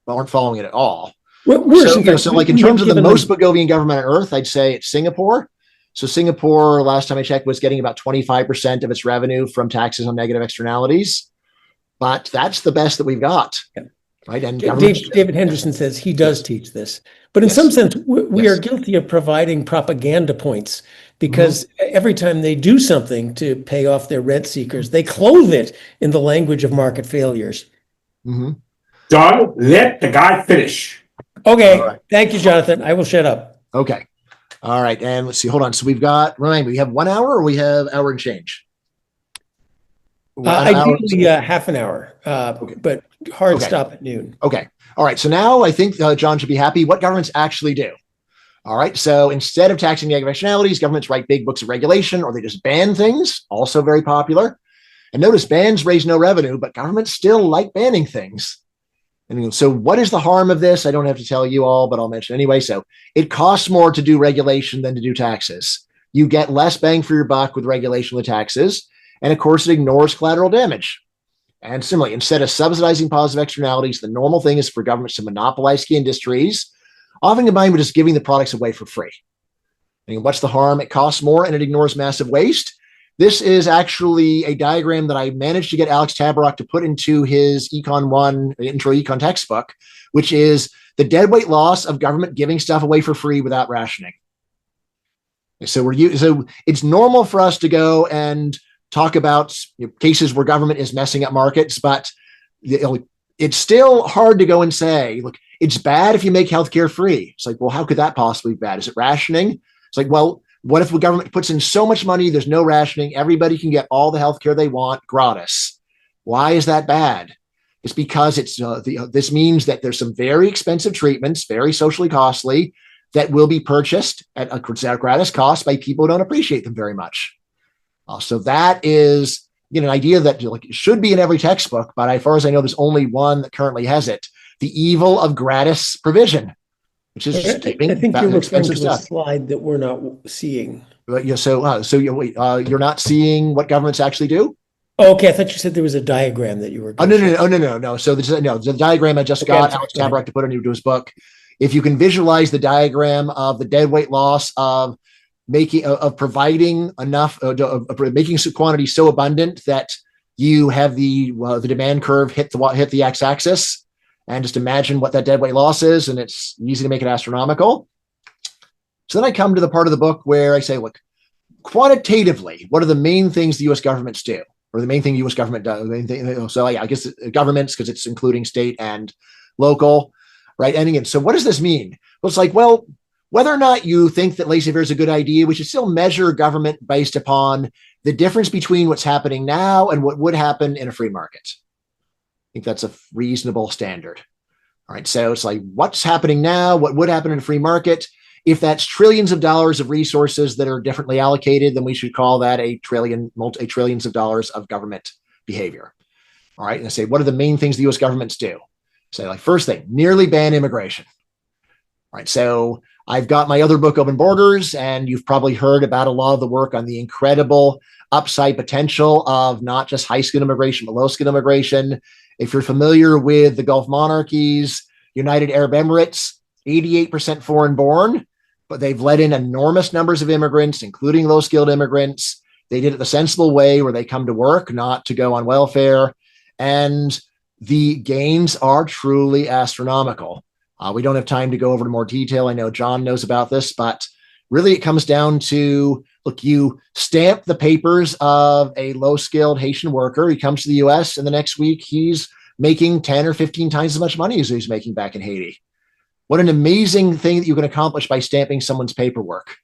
Speaker 2: aren't following it at all. So like in terms of the most Pigovian government on earth, I'd say it's Singapore. So Singapore, last time I checked, was getting about 25% of its revenue from taxes on negative externalities. But that's the best that we've got. Right? And
Speaker 1: David Henderson says he does teach this. But in some sense, we are guilty of providing propaganda points, because every time they do something to pay off their rent seekers, they clothe it in the language of market failures.
Speaker 9: John, let the guy finish.
Speaker 1: Okay. Right. Thank you, Jonathan. I will shut up.
Speaker 2: Okay. All right. And let's see. Hold on. So we have 1 hour, or we have hour and change?
Speaker 1: Ideally, half an hour, but hard stop at noon.
Speaker 2: Okay. All right. So now I think John should be happy. What governments actually do. All right. So instead of taxing negative externalities, governments write big books of regulation, or they just ban things. Also very popular. And notice bans raise no revenue, but governments still like banning things. And so what is the harm of this? I don't have to tell you all, but I'll mention anyway. So it costs more to do regulation than to do taxes. You get less bang for your buck with regulation with taxes. And of course, it ignores collateral damage. And similarly, instead of subsidizing positive externalities, the normal thing is for governments to monopolize key industries, often combined with just giving the products away for free. And what's the harm? It costs more and it ignores massive waste. This is actually a diagram that I managed to get Alex Tabarrok to put into his Econ 1 intro econ textbook, which is the deadweight loss of government giving stuff away for free without rationing. So it's normal for us to go and talk about cases where government is messing up markets, but it's still hard to go and say, look, it's bad if you make healthcare free. It's like, well, how could that possibly be bad? Is it rationing? It's like, well, what if the government puts in so much money, there's no rationing, everybody can get all the healthcare they want gratis? Why is that bad? It's because this means that there's some very expensive treatments, very socially costly, that will be purchased at a gratis cost by people who don't appreciate them very much. So that is an idea that it should be in every textbook, but as far as I know, there's only one that currently has it: the evil of gratis provision. Which is
Speaker 1: I think you're referring to a slide that we're not seeing.
Speaker 2: You're not seeing what governments actually do?
Speaker 1: Oh, okay, I thought you said there was a diagram that you were.
Speaker 2: No. So the diagram I just got Alex Tabarrok to put into his book. If you can visualize the diagram of the deadweight loss of providing enough, making quantity so abundant that you have the demand curve hit the x-axis. And just imagine what that deadweight loss is, and it's easy to make it astronomical. So then I come to the part of the book where I say, look, quantitatively, what are the main things the U.S. governments do, or the main thing the U.S. government does? So I guess governments, because it's including state and local, right? And again, so what does this mean? Well, it's like, well, whether or not you think that laissez-faire is a good idea, we should still measure government based upon the difference between what's happening now and what would happen in a free market. I think that's a reasonable standard. All right, so it's like, what's happening now? What would happen in a free market? If that's trillions of dollars of resources that are differently allocated, then we should call that trillions of dollars of government behavior. All right, and I say, what are the main things the U.S. governments do? So, like, first thing, nearly ban immigration. All right, so I've got my other book, Open Borders, and you've probably heard about a lot of the work on the incredible upside potential of not just high-skilled immigration, but low-skilled immigration. If you're familiar with the Gulf monarchies, United Arab Emirates, 88% foreign born, but they've let in enormous numbers of immigrants, including low-skilled immigrants. They did it the sensible way where they come to work, not to go on welfare. And the gains are truly astronomical. We don't have time to go over to more detail. I know John knows about this, but really it comes down to, look, you stamp the papers of a low-skilled Haitian worker. He comes to the U.S. and the next week he's making 10 or 15 times as much money as he's making back in Haiti. What an amazing thing that you can accomplish by stamping someone's paperwork.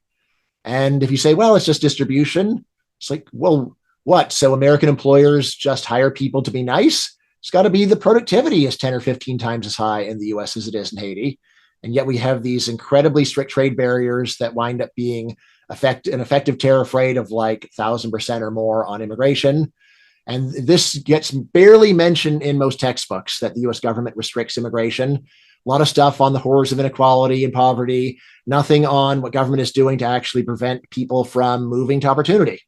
Speaker 2: And if you say, well, it's just distribution, it's like, well, what? So American employers just hire people to be nice? It's got to be the productivity is 10 or 15 times as high in the U.S. as it is in Haiti. And yet we have these incredibly strict trade barriers that wind up being an effective tariff rate of like 1,000% or more on immigration. And this gets barely mentioned in most textbooks, that the U.S. government restricts immigration. A lot of stuff on the horrors of inequality and poverty, nothing on what government is doing to actually prevent people from moving to opportunity.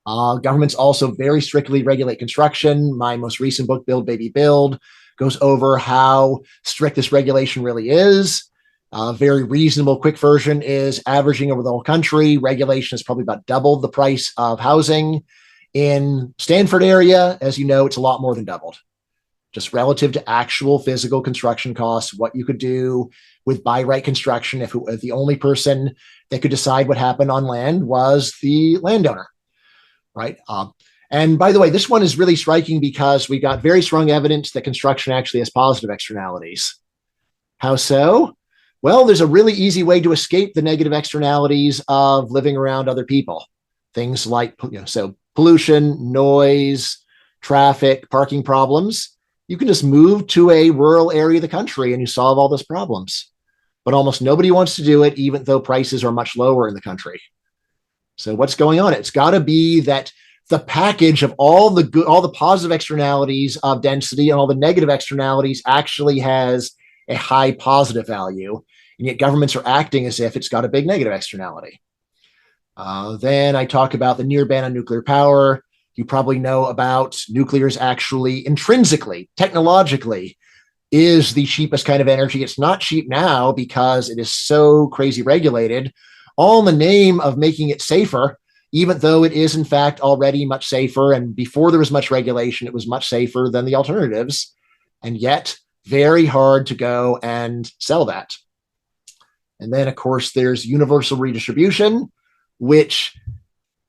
Speaker 2: Governments also very strictly regulate construction. My most recent book, Build, Baby, Build, goes over how strict this regulation really is. Very reasonable, quick version is averaging over the whole country. Regulation is probably about double the price of housing. In Stanford area, as you know, it's a lot more than doubled. Just relative to actual physical construction costs, what you could do with by right construction if the only person that could decide what happened on land was the landowner, right? And by the way, this one is really striking because we got very strong evidence that construction actually has positive externalities. How so? Well, there's a really easy way to escape the negative externalities of living around other people. Things like, so pollution, noise, traffic, parking problems. You can just move to a rural area of the country and you solve all those problems. But almost nobody wants to do it, even though prices are much lower in the country. So what's going on? It's got to be that the package of all the positive externalities of density and all the negative externalities actually has a high positive value, and yet governments are acting as if it's got a big negative externality. Then I talk about the near ban on nuclear power. You probably know about nuclear is actually intrinsically, technologically, is the cheapest kind of energy. It's not cheap now because it is so crazy regulated, all in the name of making it safer, even though it is in fact already much safer. And before there was much regulation, it was much safer than the alternatives. And yet very hard to go and sell that. And then, of course, there's universal redistribution, which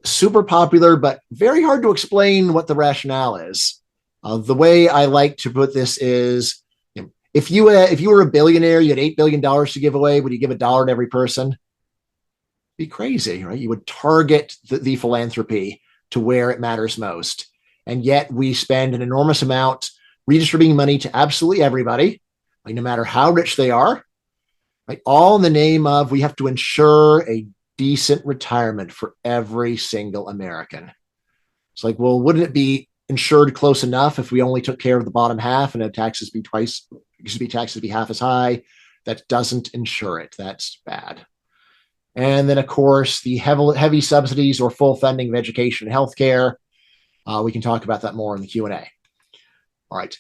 Speaker 2: super popular, but very hard to explain what the rationale is. The way I like to put this is, if you were a billionaire, you had $8 billion to give away, would you give $1 to every person? Be crazy, right? You would target the philanthropy to where it matters most. And yet we spend an enormous amount redistributing money to absolutely everybody, like no matter how rich they are, right? All in the name of, we have to ensure a decent retirement for every single American. It's like, well, wouldn't it be insured close enough if we only took care of the bottom half and had taxes be half as high? That doesn't insure it. That's bad. And then, of course, the heavy subsidies or full funding of education and healthcare. We can talk about that more in the Q&A. All right.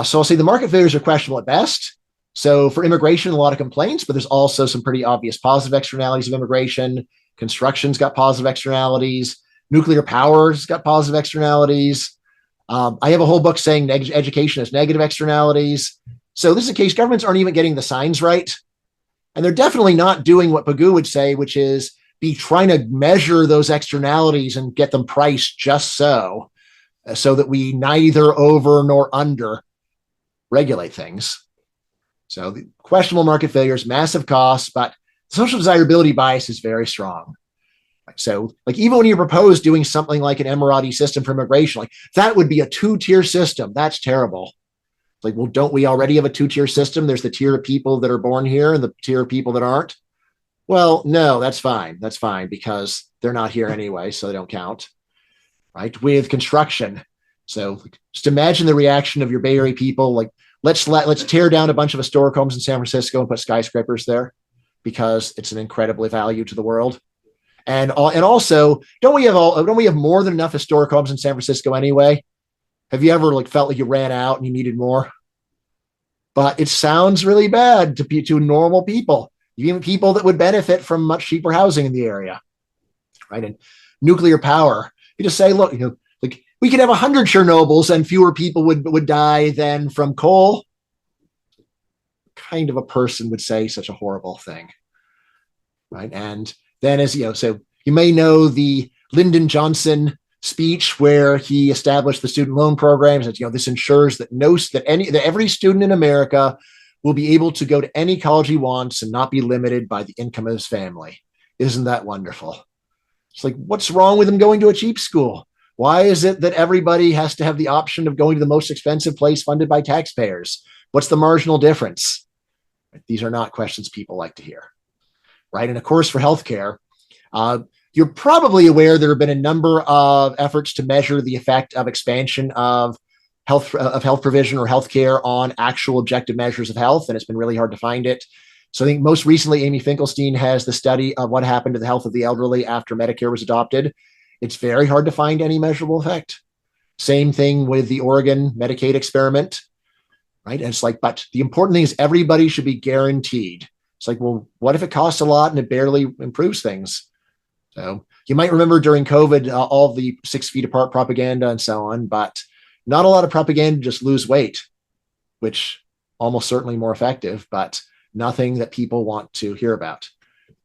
Speaker 2: So I'll say the market failures are questionable at best. So for immigration, a lot of complaints, but there's also some pretty obvious positive externalities of immigration. Construction's got positive externalities. Nuclear power's got positive externalities. I have a whole book saying education has negative externalities. So this is a case governments aren't even getting the signs right. And they're definitely not doing what Pigou would say, which is be trying to measure those externalities and get them priced just so that we neither over nor under regulate things. So the questionable market failures, massive costs, but social desirability bias is very strong. So like even when you propose doing something like an Emirati system for immigration, like that would be a 2-tier system. That's terrible. Like, well, don't we already have a 2-tier system? There's the tier of people that are born here and the tier of people that aren't. Well, no, that's fine. That's fine because they're not here anyway, so they don't count. Right? With construction. So just imagine the reaction of your Bay Area people. Like, let's tear down a bunch of historic homes in San Francisco and put skyscrapers there because it's an incredibly value to the world. And also, don't we have more than enough historic homes in San Francisco anyway? Have you ever felt like you ran out and you needed more? But it sounds really bad to normal people, even people that would benefit from much cheaper housing in the area, right? And nuclear power, you just say, look, we could have 100 Chernobyls and fewer people would die than from coal. Kind of a person would say such a horrible thing, right? And then so you may know the Lyndon Johnson speech where he established the student loan programs. And this ensures that every student in America will be able to go to any college he wants and not be limited by the income of his family. Isn't that wonderful? It's like, what's wrong with him going to a cheap school? Why is it that everybody has to have the option of going to the most expensive place funded by taxpayers? What's the marginal difference? These are not questions people like to hear, right? And of course, for healthcare, you're probably aware there have been a number of efforts to measure the effect of expansion of health provision or healthcare on actual objective measures of health, and it's been really hard to find it. So I think most recently, Amy Finkelstein has the study of what happened to the health of the elderly after Medicare was adopted. It's very hard to find any measurable effect. Same thing with the Oregon Medicaid experiment, right? And it's like, but the important thing is everybody should be guaranteed. It's like, well, what if it costs a lot and it barely improves things? So you might remember during COVID, all the 6 feet apart propaganda and so on, but not a lot of propaganda, just lose weight, which almost certainly more effective, but nothing that people want to hear about.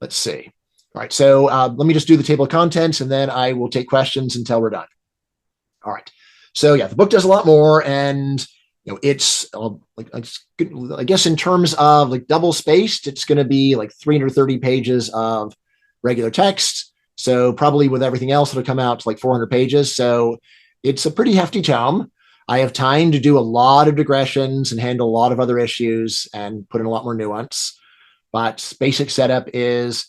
Speaker 2: Let's see. All right, so let me just do the table of contents and then I will take questions until we're done. All right, so yeah, the book does a lot more, and it's I guess in terms of double spaced, it's going to be 330 pages of regular text. So probably with everything else, it'll come out to 400 pages. So it's a pretty hefty tome. I have time to do a lot of digressions and handle a lot of other issues and put in a lot more nuance. But basic setup is,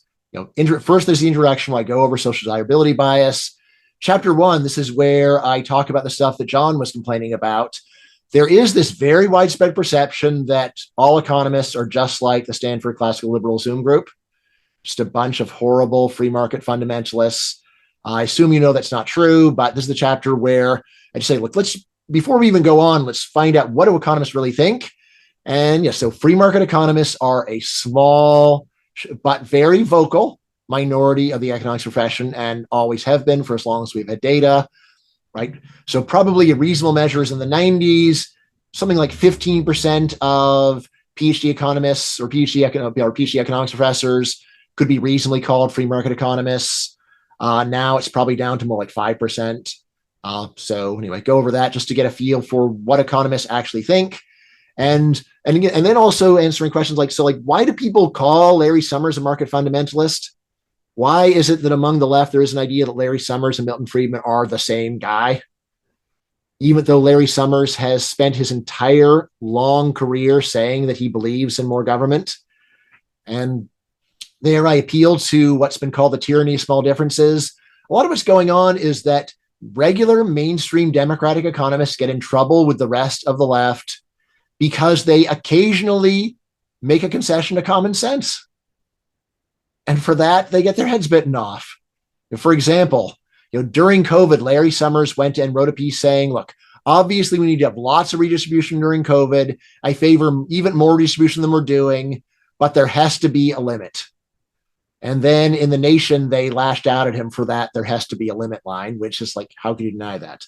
Speaker 2: first there's the introduction where I go over social desirability bias. Chapter 1, this is where I talk about the stuff that John was complaining about. There is this very widespread perception that all economists are just like the Stanford Classical Liberal Zoom group, just a bunch of horrible free market fundamentalists. I assume that's not true, but this is the chapter where I just say, look, before we even go on, let's find out what do economists really think. And so free market economists are a small but very vocal minority of the economics profession and always have been for as long as we've had data, right? So probably a reasonable measure is in the 90s, something like 15% of PhD economists or PhD economics professors could be reasonably called free market economists. Now it's probably down to more like 5%. So anyway, go over that just to get a feel for what economists actually think. And then also answering questions like, so like, why do people call Larry Summers a market fundamentalist? Why is it that among the left, there is an idea that Larry Summers and Milton Friedman are the same guy? Even though Larry Summers has spent his entire long career saying that he believes in more government. And there I appeal to what's been called the tyranny of small differences. A lot of what's going on is that regular mainstream Democratic economists get in trouble with the rest of the left because they occasionally make a concession to common sense. And for that, they get their heads bitten off. For example, during COVID, Larry Summers went and wrote a piece saying, look, obviously we need to have lots of redistribution during COVID. I favor even more redistribution than we're doing, but there has to be a limit. And then in The Nation, they lashed out at him for that. There has to be a limit line, which is like, how can you deny that?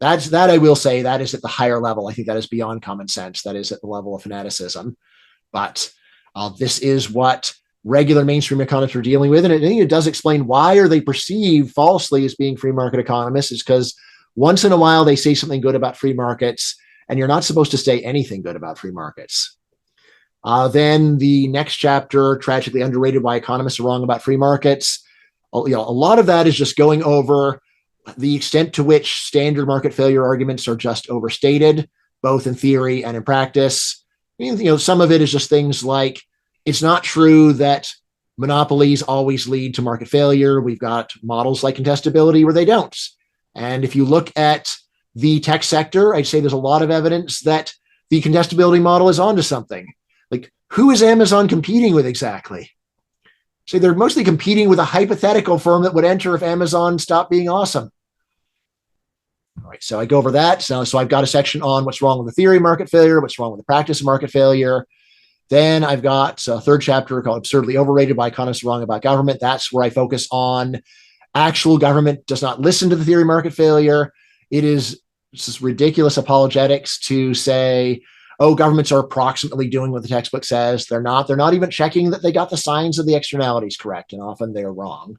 Speaker 2: That I will say, that is at the higher level. I think that is beyond common sense. That is at the level of fanaticism. But this is what regular mainstream economists are dealing with. And I think it does explain why are they perceived falsely as being free market economists. Is because once in a while they say something good about free markets, and you're not supposed to say anything good about free markets. Then the next chapter, tragically underrated why economists are wrong about free markets. A lot of that is just going over the extent to which standard market failure arguments are just overstated, both in theory and in practice. Some of it is just things like, it's not true that monopolies always lead to market failure. We've got models like contestability where they don't. And if you look at the tech sector, I'd say there's a lot of evidence that the contestability model is onto something. Like, who is Amazon competing with exactly? So they're mostly competing with a hypothetical firm that would enter if Amazon stopped being awesome. All right, so I go over that. So I've got a section on what's wrong with the theory of market failure, what's wrong with the practice of market failure. Then I've got a third chapter called Absurdly Overrated, Why Economists Are Wrong About Government. That's where I focus on actual government does not listen to the theory of market failure. It's just ridiculous apologetics to say, oh, governments are approximately doing what the textbook says. They're not. They're not even checking that they got the signs of the externalities correct, and often they're wrong.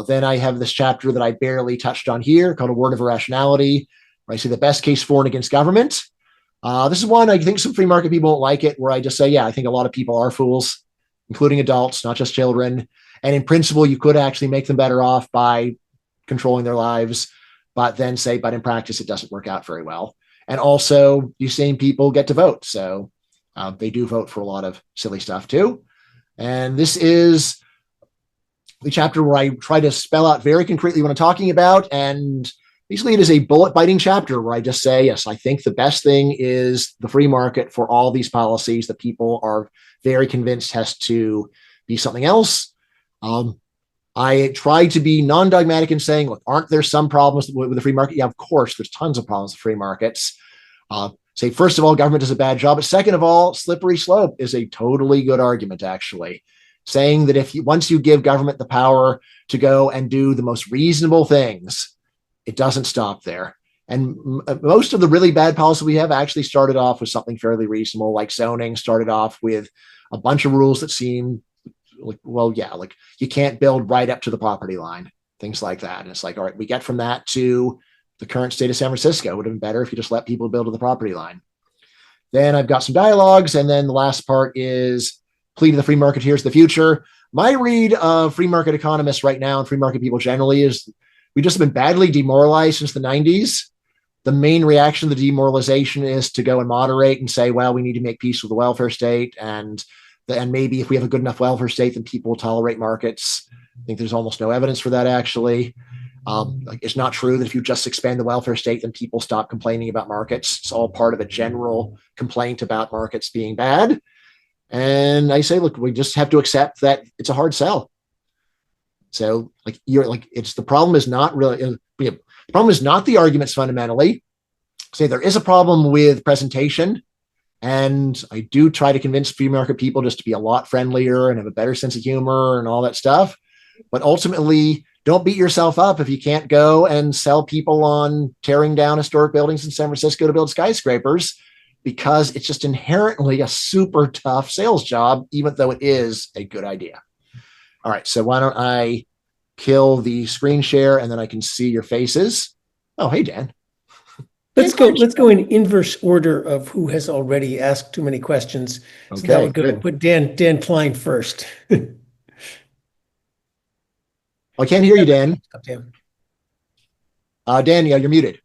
Speaker 2: Then I have this chapter that I barely touched on here called A Word of Irrationality, where I say the best case for and against government. This is one I think some free market people won't like it, where I just say, yeah, I think a lot of people are fools, including adults, not just children. And in principle, you could actually make them better off by controlling their lives, but then say, but in practice, it doesn't work out very well. And also, these same people get to vote. So they do vote for a lot of silly stuff too. And this is the chapter where I try to spell out very concretely what I'm talking about. And basically, it is a bullet biting chapter where I just say, yes, I think the best thing is the free market for all these policies that people are very convinced has to be something else. I try to be non-dogmatic in saying, look, aren't there some problems with the free market? Yeah, of course, there's tons of problems with free markets. Say, first of all, government does a bad job. But second of all, slippery slope is a totally good argument, actually. Saying that once you give government the power to go and do the most reasonable things, it doesn't stop there. And most of the really bad policy we have actually started off with something fairly reasonable, like zoning started off with a bunch of rules that seem like, well, yeah, like you can't build right up to the property line, things like that. And it's like, all right, we get from that to the current state of San Francisco. It would have been better if you just let people build to the property line. Then I've got some dialogues. And then the last part is plea to the free market, here's the future. My read of free market economists right now and free market people generally is we've just been badly demoralized since the 90s. The main reaction to the demoralization is to go and moderate and say, well, we need to make peace with the welfare state. And maybe if we have a good enough welfare state, then people will tolerate markets. I think there's almost no evidence for that, actually. It's not true that if you just expand the welfare state, then people stop complaining about markets. It's all part of a general complaint about markets being bad. And I say, look, we just have to accept that it's a hard sell. So the problem is not really, the problem is not the arguments fundamentally. Say there is a problem with presentation. And I do try to convince free market people just to be a lot friendlier and have a better sense of humor and all that stuff. But ultimately, don't beat yourself up if you can't go and sell people on tearing down historic buildings in San Francisco to build skyscrapers, because it's just inherently a super tough sales job, even though it is a good idea. All right, so why don't I kill the screen share and then I can see your faces. Oh, hey, Dan.
Speaker 1: Let's go in inverse order of who has already asked too many questions.
Speaker 2: Okay,
Speaker 1: so that would go
Speaker 2: good.
Speaker 1: put Dan Klein first.
Speaker 2: I can't hear you, Dan. Dan, yeah, you're muted.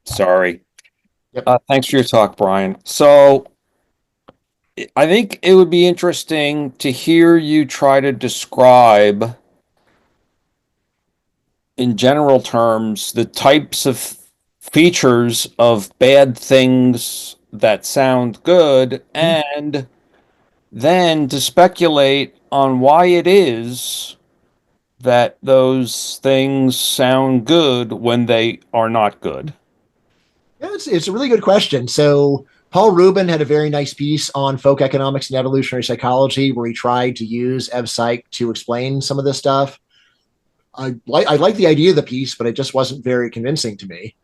Speaker 10: Sorry.
Speaker 2: Yep.
Speaker 10: Thanks for your talk, Bryan. So I think it would be interesting to hear you try to describe in general terms the types of features of bad things that sound good, and then to speculate on why it is that those things sound good when they are not good.
Speaker 2: Yeah, it's a really good question. So Paul Rubin had a very nice piece on folk economics and evolutionary psychology where he tried to use EvPsych to explain some of this stuff. I like the idea of the piece, but it just wasn't very convincing to me.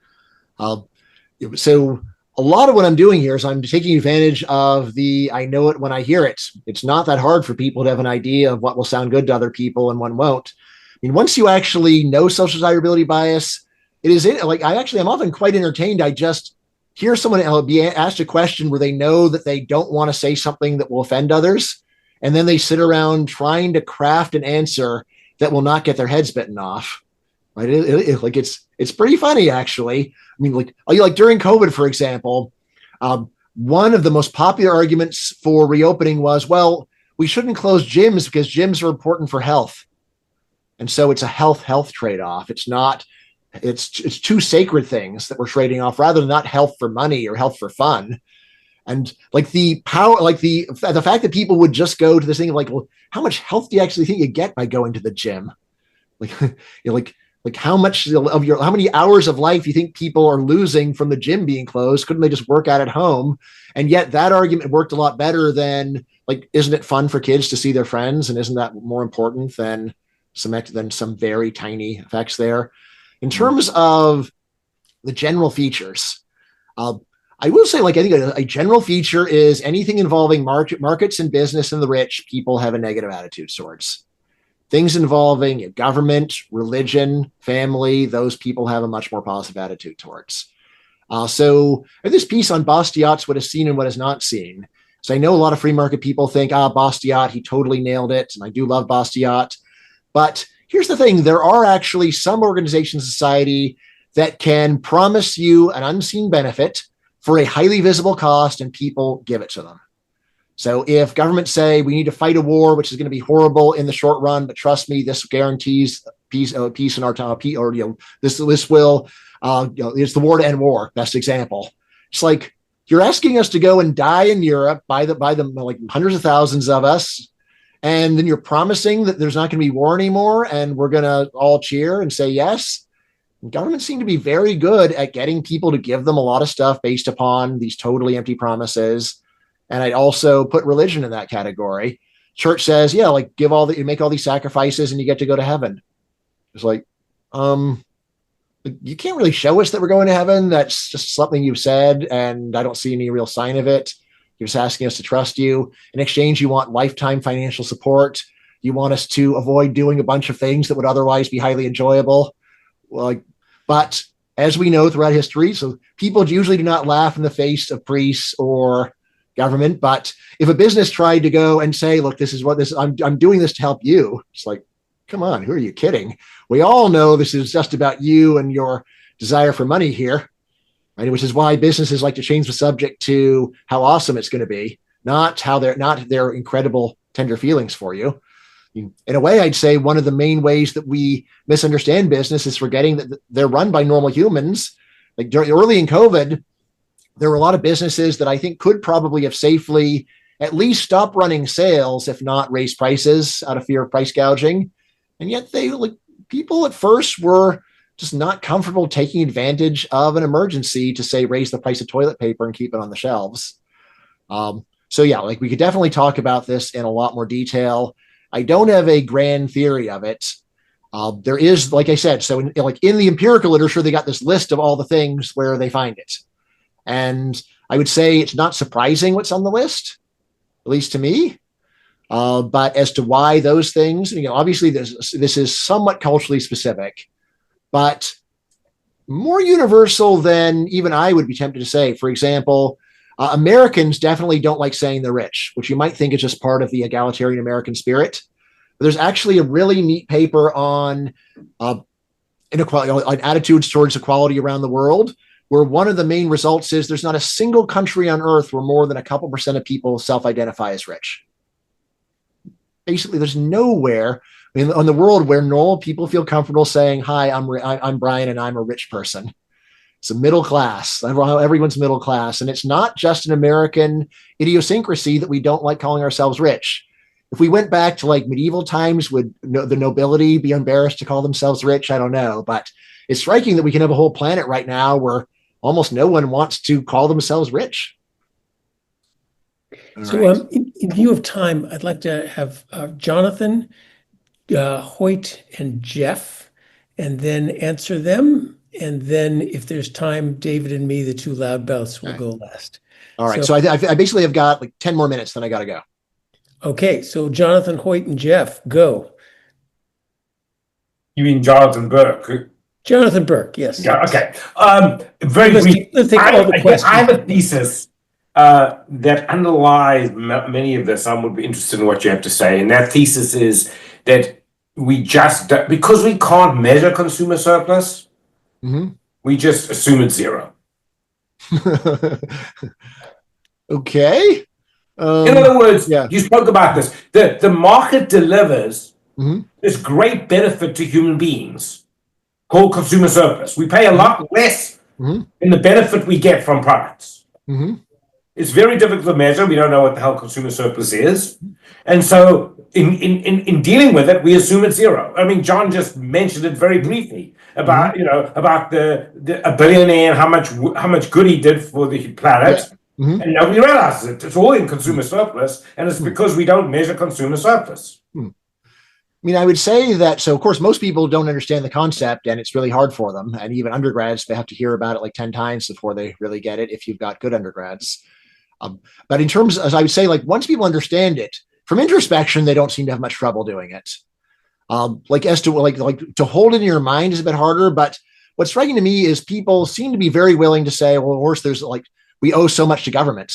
Speaker 2: So a lot of what I'm doing here is I'm taking advantage of I know it when I hear it. It's not that hard for people to have an idea of what will sound good to other people and what won't. I mean, once you actually know social desirability bias, I'm often quite entertained. I just hear someone be asked a question where they know that they don't want to say something that will offend others. And then they sit around trying to craft an answer that will not get their heads bitten off. Right? It's pretty funny, actually. I mean, like during COVID, for example, one of the most popular arguments for reopening was, well, we shouldn't close gyms because gyms are important for health. And so it's a health trade-off. It's two sacred things that we're trading off rather than not health for money or health for fun. And the fact that people would just go to this thing of well, how much health do you actually think you get by going to the gym? How many hours of life you think people are losing from the gym being closed? Couldn't they just work out at home? And yet that argument worked a lot better than isn't it fun for kids to see their friends? And isn't that more important than some very tiny effects there? In terms of the general features, I will say, I think a general feature is anything involving markets and business and the rich, people have a negative attitude towards. Things involving government, religion, family, those people have a much more positive attitude towards. So this piece on Bastiat's what is seen and what is not seen. So I know a lot of free market people think, Bastiat, he totally nailed it. And I do love Bastiat. But here's the thing. There are actually some organizations in society that can promise you an unseen benefit for a highly visible cost, and people give it to them. So if governments say we need to fight a war, which is going to be horrible in the short run, but trust me, this guarantees peace in our time, or this will it's the war to end war. Best example. It's like you're asking us to go and die in Europe by the hundreds of thousands of us, and then you're promising that there's not going to be war anymore, and we're going to all cheer and say yes. Governments seem to be very good at getting people to give them a lot of stuff based upon these totally empty promises. And I'd also put religion in that category. Church says, yeah, you make all these sacrifices and you get to go to heaven. It's you can't really show us that we're going to heaven. That's just something you've said, and I don't see any real sign of it. You're just asking us to trust you. In exchange, you want lifetime financial support. You want us to avoid doing a bunch of things that would otherwise be highly enjoyable. But as we know throughout history, so people usually do not laugh in the face of priests or government. But if a business tried to go and say, look, I'm doing this to help you. It's come on, who are you kidding? We all know this is just about you and your desire for money here, right? Which is why businesses like to change the subject to how awesome it's going to be, not their incredible tender feelings for you. In a way, I'd say one of the main ways that we misunderstand business is forgetting that they're run by normal humans. Early in COVID, there were a lot of businesses that I think could probably have safely at least stopped running sales, if not raise prices out of fear of price gouging. And yet people at first were just not comfortable taking advantage of an emergency to say, raise the price of toilet paper and keep it on the shelves. So yeah, we could definitely talk about this in a lot more detail. I don't have a grand theory of it. There is, like I said, so in the empirical literature, they got this list of all the things where they find it. And I would say it's not surprising what's on the list, at least to me. But as to why those things, obviously this is somewhat culturally specific, but more universal than even I would be tempted to say. For example, Americans definitely don't like saying they're rich, which you might think is just part of the egalitarian American spirit. But there's actually a really neat paper on inequality, on attitudes towards equality around the world, where one of the main results is there's not a single country on earth where more than a couple % of people self-identify as rich. Basically, there's nowhere in the world where normal people feel comfortable saying, "Hi, I'm Bryan, and I'm a rich person." It's a middle class. Everyone's middle class, and it's not just an American idiosyncrasy that we don't like calling ourselves rich. If we went back to like medieval times, would the nobility be embarrassed to call themselves rich? I don't know, but it's striking that we can have a whole planet right now where almost no one wants to call themselves rich.
Speaker 1: So, right. In view of time, I'd like to have Jonathan, Hoyt, and Jeff, and then answer them. And then, if there's time, David and me, the two loudmouths, will go last.
Speaker 2: All right. So I basically have got like 10 more minutes, then I got to go.
Speaker 1: Okay. So, Jonathan, Hoyt, and Jeff, go.
Speaker 9: You mean Jonathan Burke?
Speaker 1: Jonathan Burke, yes.
Speaker 9: Yeah. Okay. Very brief.
Speaker 1: Let's take all the questions.
Speaker 9: I have a thesis that underlies many of this. I would be interested in what you have to say. And that thesis is that because we can't measure consumer surplus, we just assume it's zero.
Speaker 2: Okay.
Speaker 9: In other words, you spoke about this. The market delivers this great benefit to human beings called consumer surplus. We pay a lot less in the benefit we get from products. It's very difficult to measure. We don't know what the hell consumer surplus is. And so in dealing with it, we assume it's zero. I mean, John just mentioned it very briefly about, about a billionaire and how much good he did for the planet. And nobody realizes it. It's all in consumer surplus. And it's because we don't measure consumer surplus.
Speaker 2: I mean, I would say that, so of course, most people don't understand the concept and it's really hard for them. And even undergrads, they have to hear about it like 10 times before they really get it if you've got good undergrads. But in terms, as I would say, like once people understand it, from introspection, they don't seem to have much trouble doing it. As to to hold it in your mind is a bit harder. But what's striking to me is people seem to be very willing to say, well, of course, there's we owe so much to government.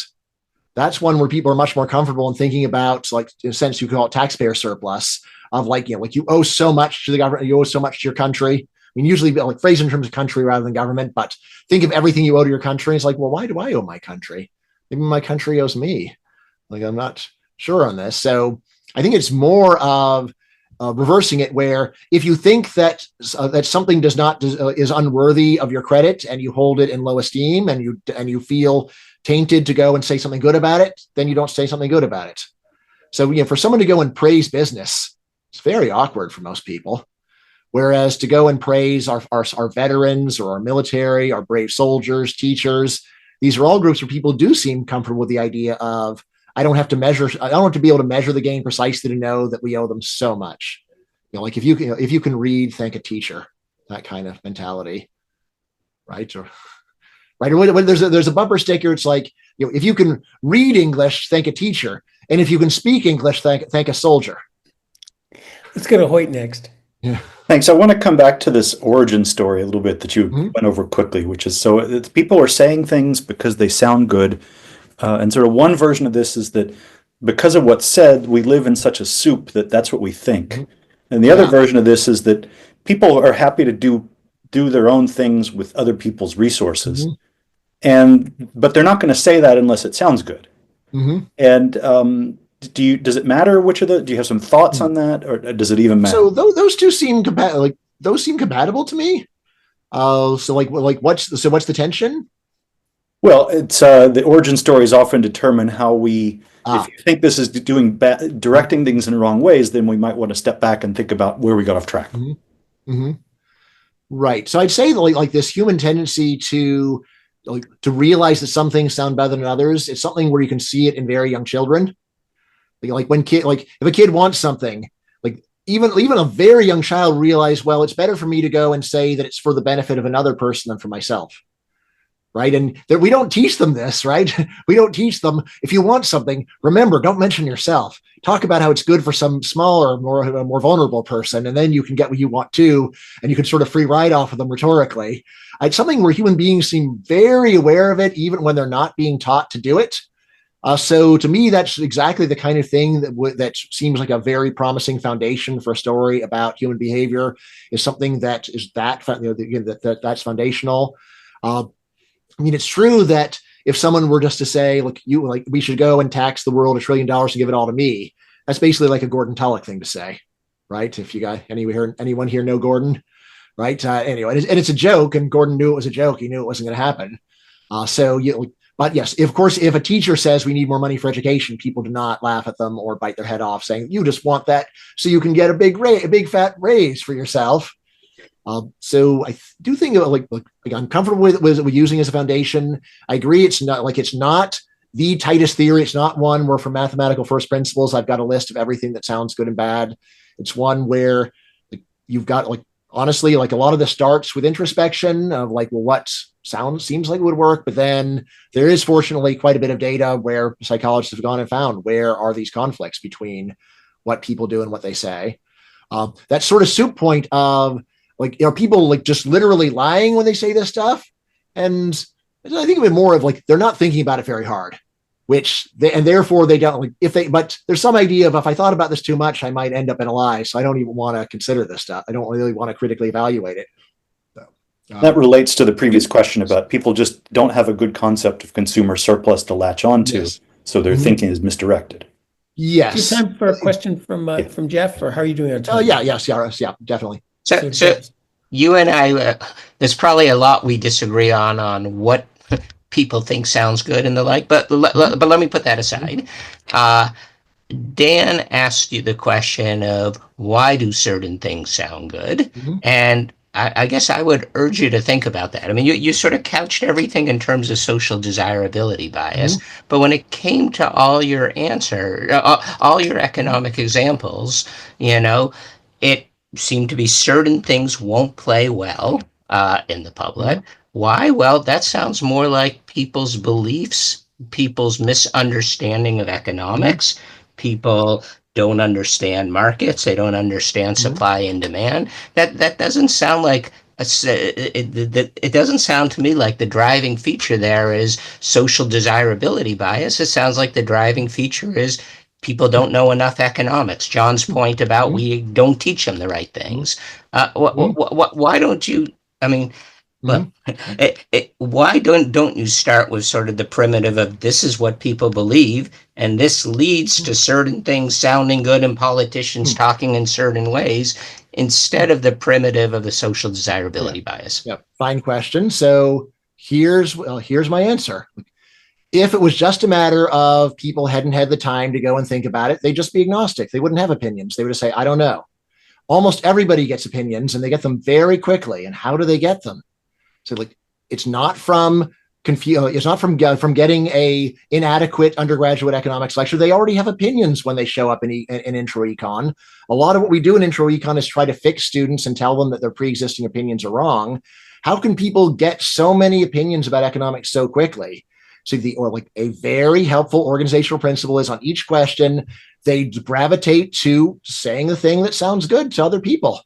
Speaker 2: That's one where people are much more comfortable in thinking about, in a sense, you call it taxpayer surplus of you owe so much to the government, you owe so much to your country. I mean, usually phrase in terms of country rather than government, but think of everything you owe to your country. It's like, well, why do I owe my country? Maybe my country owes me. I'm not sure on this. So I think it's more of reversing it, where if you think that something is unworthy of your credit and you hold it in low esteem and you feel tainted to go and say something good about it, then you don't say something good about it. So for someone to go and praise business, it's very awkward for most people. Whereas to go and praise our veterans or our military, our brave soldiers, teachers, these are all groups where people do seem comfortable with the idea of, I don't have to be able to measure the gain precisely to know that we owe them so much. If you can read, thank a teacher, that kind of mentality, right? Or when there's a bumper sticker, it's like, if you can read English, thank a teacher, and if you can speak English, thank a soldier.
Speaker 1: Let's go to Hoyt next.
Speaker 2: Yeah.
Speaker 7: Thanks. I want to come back to this origin story a little bit that you went over quickly, which is people are saying things because they sound good. And sort of one version of this is that because of what's said, we live in such a soup that's what we think. And the other version of this is that people are happy to do their own things with other people's resources. But they're not going to say that unless it sounds good. And does it matter which of do you have some thoughts on that, or does it even matter?
Speaker 2: So those two seem compatible to me. What's the tension?
Speaker 7: Well, it's the origin stories often determine how we. If you think this is directing things in the wrong ways, then we might want to step back and think about where we got off track.
Speaker 2: Right. So I'd say this human tendency to realize that some things sound better than others. It's something where you can see it in very young children. Like if a kid wants something, like even a very young child realize, well, it's better for me to go and say that it's for the benefit of another person than for myself. Right. And that we don't teach them this, right? We don't teach them, if you want something, remember, don't mention yourself. Talk about how it's good for some smaller, more vulnerable person. And then you can get what you want too. And you can sort of free ride off of them rhetorically. It's something where human beings seem very aware of it, even when they're not being taught to do it. So to me, that's exactly the kind of thing that seems like a very promising foundation for a story about human behavior, is something that is that's foundational. I mean, it's true that if someone were just to say, look, we should go and tax the world $1 trillion and give it all to me, that's basically like a Gordon Tullock thing to say, right? If you got anyone here know Gordon, right? Anyway, and it's a joke, and Gordon knew it was a joke. He knew it wasn't going to happen. But yes, of course, if a teacher says we need more money for education, people do not laugh at them or bite their head off, saying you just want that so you can get a big fat raise for yourself. So I do think like I'm comfortable with using as a foundation. I agree. It's not the tightest theory. It's not one where from mathematical first principles, I've got a list of everything that sounds good and bad. It's one where you've got honestly, a lot of this starts with introspection of what seems like it would work. But then there is fortunately quite a bit of data where psychologists have gone and found where are these conflicts between what people do and what they say. That sort of soup point of are people just literally lying when they say this stuff? And I think of it more of they're not thinking about it very hard, and therefore they don't but there's some idea of if I thought about this too much, I might end up in a lie. So I don't even want to consider this stuff. I don't really want to critically evaluate it. So,
Speaker 7: that relates to the previous question about people just don't have a good concept of consumer surplus to latch onto. Yes. So their thinking is misdirected.
Speaker 2: Yes.
Speaker 1: Do you have time for a question from Jeff, or how are you doing on time?
Speaker 2: Yeah, definitely.
Speaker 8: So you and I, there's probably a lot we disagree on what people think sounds good and the like, but let me put that aside. Dan asked you the question of why do certain things sound good? And I guess I would urge you to think about that. I mean, you sort of couched everything in terms of social desirability bias, but when it came to all your economic examples, it seemed to be certain things won't play well in the public. Why? Well, that sounds more like people's beliefs, people's misunderstanding of economics. People don't understand markets. They don't understand supply and demand. That doesn't sound like it doesn't sound to me like the driving feature there is social desirability bias. It sounds like the driving feature is people don't know enough economics. John's point about we don't teach them the right things. Why don't you? I mean, why don't you start with sort of the primitive of this is what people believe, and this leads to certain things sounding good and politicians talking in certain ways, instead of the primitive of the social desirability bias?
Speaker 2: Yeah, fine question. So here's my answer. If it was just a matter of people hadn't had the time to go and think about it, they'd just be agnostic. They wouldn't have opinions. They would just say, I don't know. Almost everybody gets opinions, and they get them very quickly. And how do they get them? So it's not from it's not from getting a inadequate undergraduate economics lecture. They already have opinions when they show up in intro econ. A lot of what we do in intro econ is try to fix students and tell them that their pre-existing opinions are wrong. How can people get so many opinions about economics so quickly? So a very helpful organizational principle is on each question, they gravitate to saying the thing that sounds good to other people.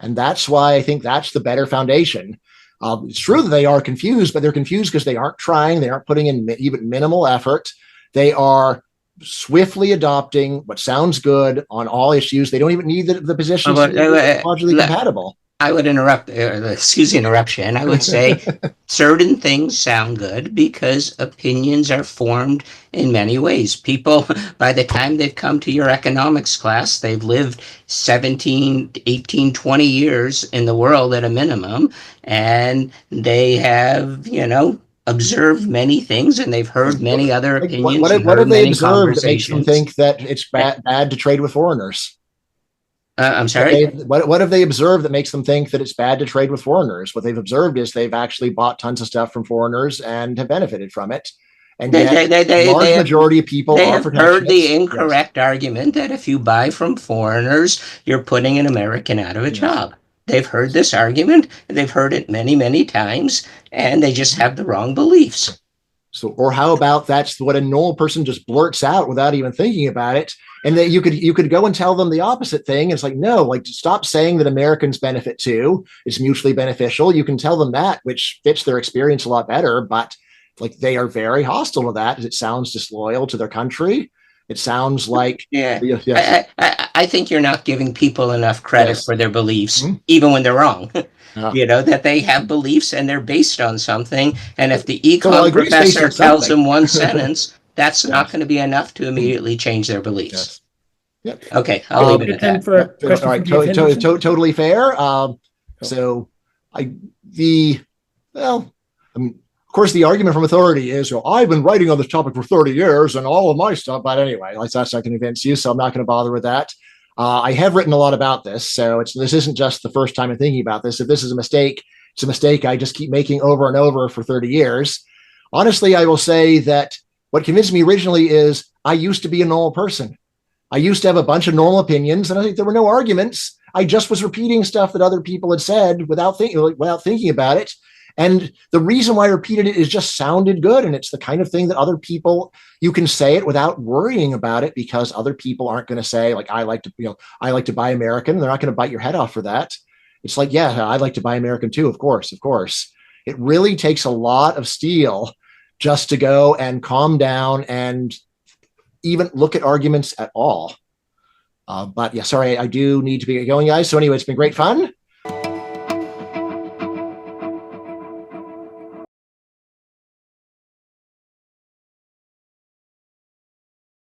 Speaker 2: And that's why I think that's the better foundation. It's true that they are confused, but they're confused because they aren't trying. They aren't putting in even minimal effort. They are swiftly adopting what sounds good on all issues. They don't even need the positions logically compatible.
Speaker 8: I would excuse the interruption. I would say certain things sound good because opinions are formed in many ways. People, by the time they've come to your economics class, they've lived 17, 18, 20 years in the world at a minimum, and they have, observed many things, and they've heard many other opinions.
Speaker 2: What have they observed that makes them think that it's bad to trade with foreigners?
Speaker 8: I'm sorry?
Speaker 2: What have they observed that makes them think that it's bad to trade with foreigners? What they've observed is they've actually bought tons of stuff from foreigners and have benefited from it. And yet, large majority of people
Speaker 8: they
Speaker 2: are
Speaker 8: have heard the
Speaker 2: protectionists.
Speaker 8: incorrect argument that if you buy from foreigners, you're putting an American out of a job. They've heard this argument, and they've heard it many, many times, and they just have the wrong beliefs.
Speaker 2: So, or how about that's what a normal person just blurts out without even thinking about it, and that you could go and tell them the opposite thing. It's like, no, like, stop saying that Americans benefit too. It's mutually beneficial. You can tell them that, which fits their experience a lot better. But like, they are very hostile to that. It sounds disloyal to their country. It sounds like,
Speaker 8: yes. I think you're not giving people enough credit for their beliefs, even when they're wrong. You know, that they have beliefs and they're based on something. And if the econ professor tells them one sentence, that's not going to be enough to immediately change their beliefs.
Speaker 2: Yep.
Speaker 8: Okay, I'll leave it at that.
Speaker 1: For a question
Speaker 2: all right, totally fair. So, of course, the argument from authority is, well, I've been writing on this topic for 30 years and all of my stuff. But anyway, that's not going to convince you, so I'm not going to bother with that. I have written a lot about this, so this isn't just the first time I'm thinking about this. If this is a mistake, it's a mistake I just keep making over and over for 30 years. Honestly, I will say that what convinced me originally is I used to be a normal person. I used to have a bunch of normal opinions, and I think there were no arguments. I just was repeating stuff that other people had said without thinking about it. And the reason why I repeated it is just sounded good. And it's the kind of thing that other people, you can say it without worrying about it, because other people aren't going to say, like, I like to buy American. They're not going to bite your head off for that. It's like, yeah, I like to buy American too. Of course. It really takes a lot of steel just to go and calm down and even look at arguments at all. But yeah, sorry, I do need to be going, guys. So anyway, it's been great fun.